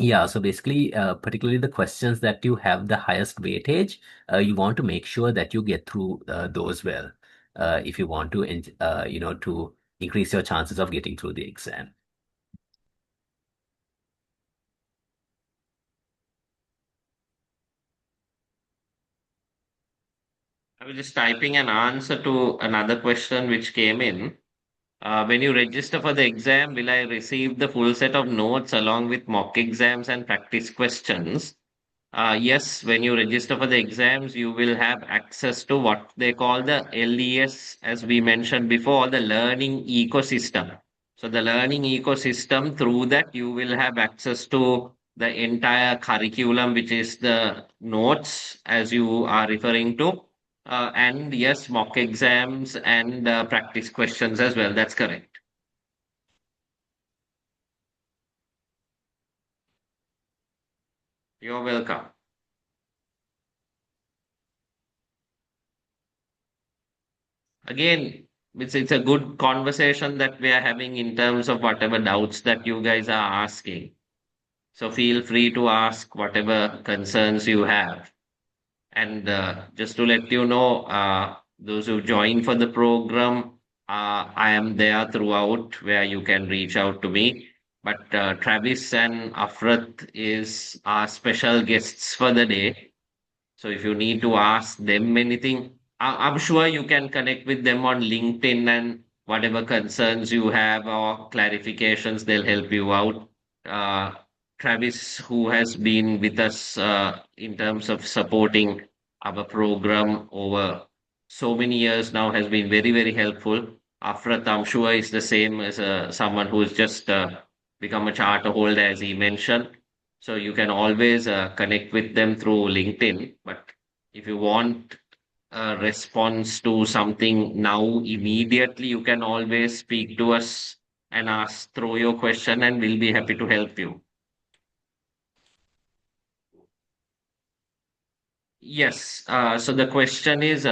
yeah, so basically, particularly the questions that you have the highest weightage, you want to make sure that you get through those well, if you want to, to increase your chances of getting through the exam. I was just typing an answer to another question which came in. When you register for the exam, will I receive the full set of notes along with mock exams and practice questions? Yes, when you register for the exams, you will have access to what they call the LES, as we mentioned before, the learning ecosystem. So, the learning ecosystem, through that, you will have access to the entire curriculum, which is the notes, as you are referring to. And yes, mock exams and practice questions as well. That's correct. You're welcome. Again, it's a good conversation that we are having in terms of whatever doubts that you guys are asking. So feel free to ask whatever concerns you have. And just to let you know, those who join for the program, I am there throughout where you can reach out to me. But Travis and Afrath is our special guests for the day. So if you need to ask them anything, I'm sure you can connect with them on LinkedIn, and whatever concerns you have or clarifications, they'll help you out. Uh, Travis, who has been with us in terms of supporting our program over so many years now, has been very, very helpful. Afrath, I'm sure, is the same as someone who's just become a charter holder, as he mentioned. So you can always connect with them through LinkedIn. But if you want a response to something now immediately, you can always speak to us and ask, throw your question, and we'll be happy to help you. Yes. So the question is,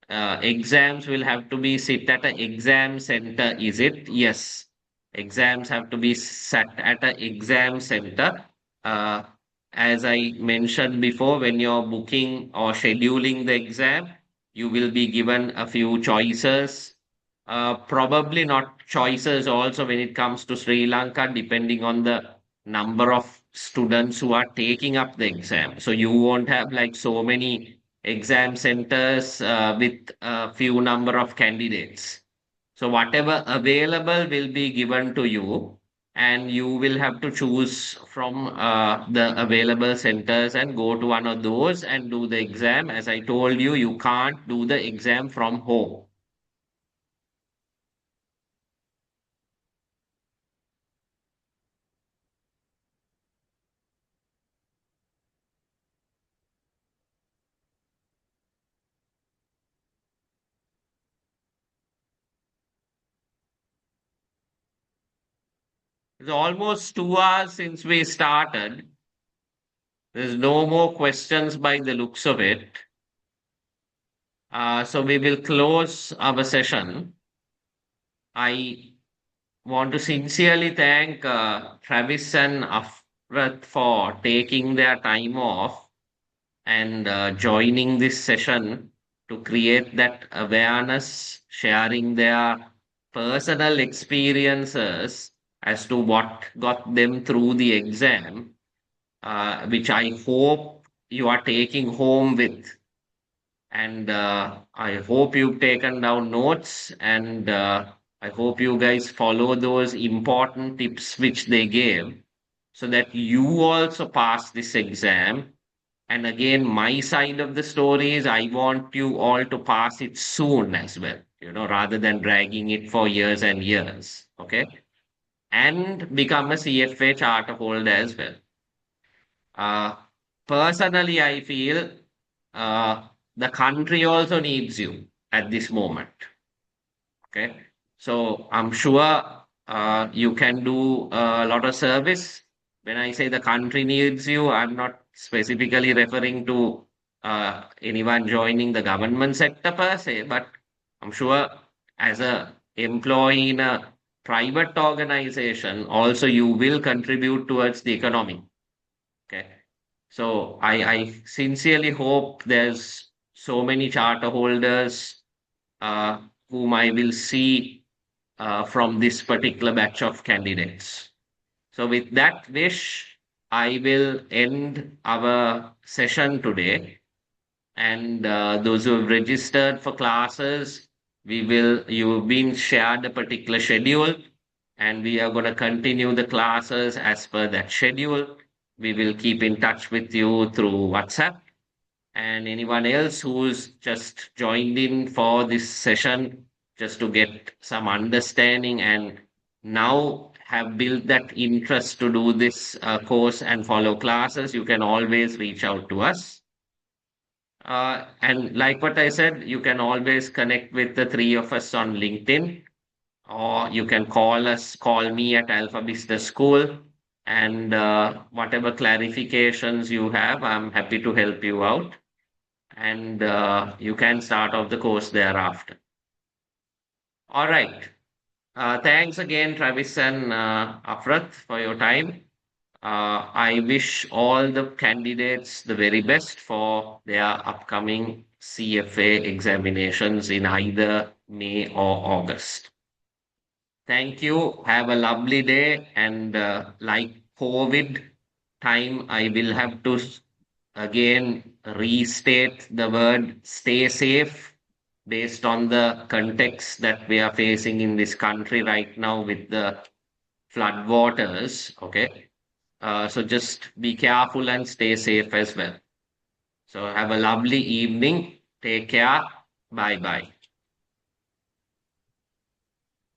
exams will have to be sit at an exam center, is it? Yes. Exams have to be sat at an exam center. Uh, as I mentioned before, when you're booking or scheduling the exam, you will be given a few choices. Probably not choices also when it comes to Sri Lanka, depending on the number of students who are taking up the exam. So you won't have like so many exam centers with a few number of candidates. So whatever available will be given to you, and you will have to choose from the available centers and go to one of those and do the exam. As I told you, you can't do the exam from home. It's almost 2 hours since we started. There's no more questions by the looks of it. So we will close our session. I want to sincerely thank Travis and Afrath for taking their time off and joining this session to create that awareness, sharing their personal experiences as to what got them through the exam, which I hope you are taking home with. And I hope you've taken down notes, and I hope you guys follow those important tips which they gave so that you also pass this exam. And again, my side of the story is I want you all to pass it soon as well, rather than dragging it for years and years. Okay. And become a CFA charter holder as well. Uh, Personally, I feel uh, the country also needs you at this moment. Okay. So I'm sure you can do a lot of service. When I say the country needs you, I'm not specifically referring to anyone joining the government sector per se, but I'm sure as a employee in a private organization, also you will contribute towards the economy. Okay. So I sincerely hope there's so many charter holders uh, whom I will see from this particular batch of candidates. So with that wish, I will end our session today. And those who have registered for classes, you've been shared a particular schedule, and we are going to continue the classes as per that schedule. We will keep in touch with you through WhatsApp. And anyone else who's just joined in for this session, just to get some understanding and now have built that interest to do this course and follow classes, you can always reach out to us. And like what I said, you can always connect with the three of us on LinkedIn, or you can call me at Alpha Business School. And whatever clarifications you have, I'm happy to help you out. And you can start off the course thereafter. All right. Thanks again, Travis and Afrath, for your time. I wish all the candidates the very best for their upcoming CFA examinations in either May or August. Thank you. Have a lovely day. And like COVID time, I will have to again restate the word stay safe based on the context that we are facing in this country right now with the flood waters. Okay. So just be careful and stay safe as well. So have a lovely evening. Take care. Bye bye.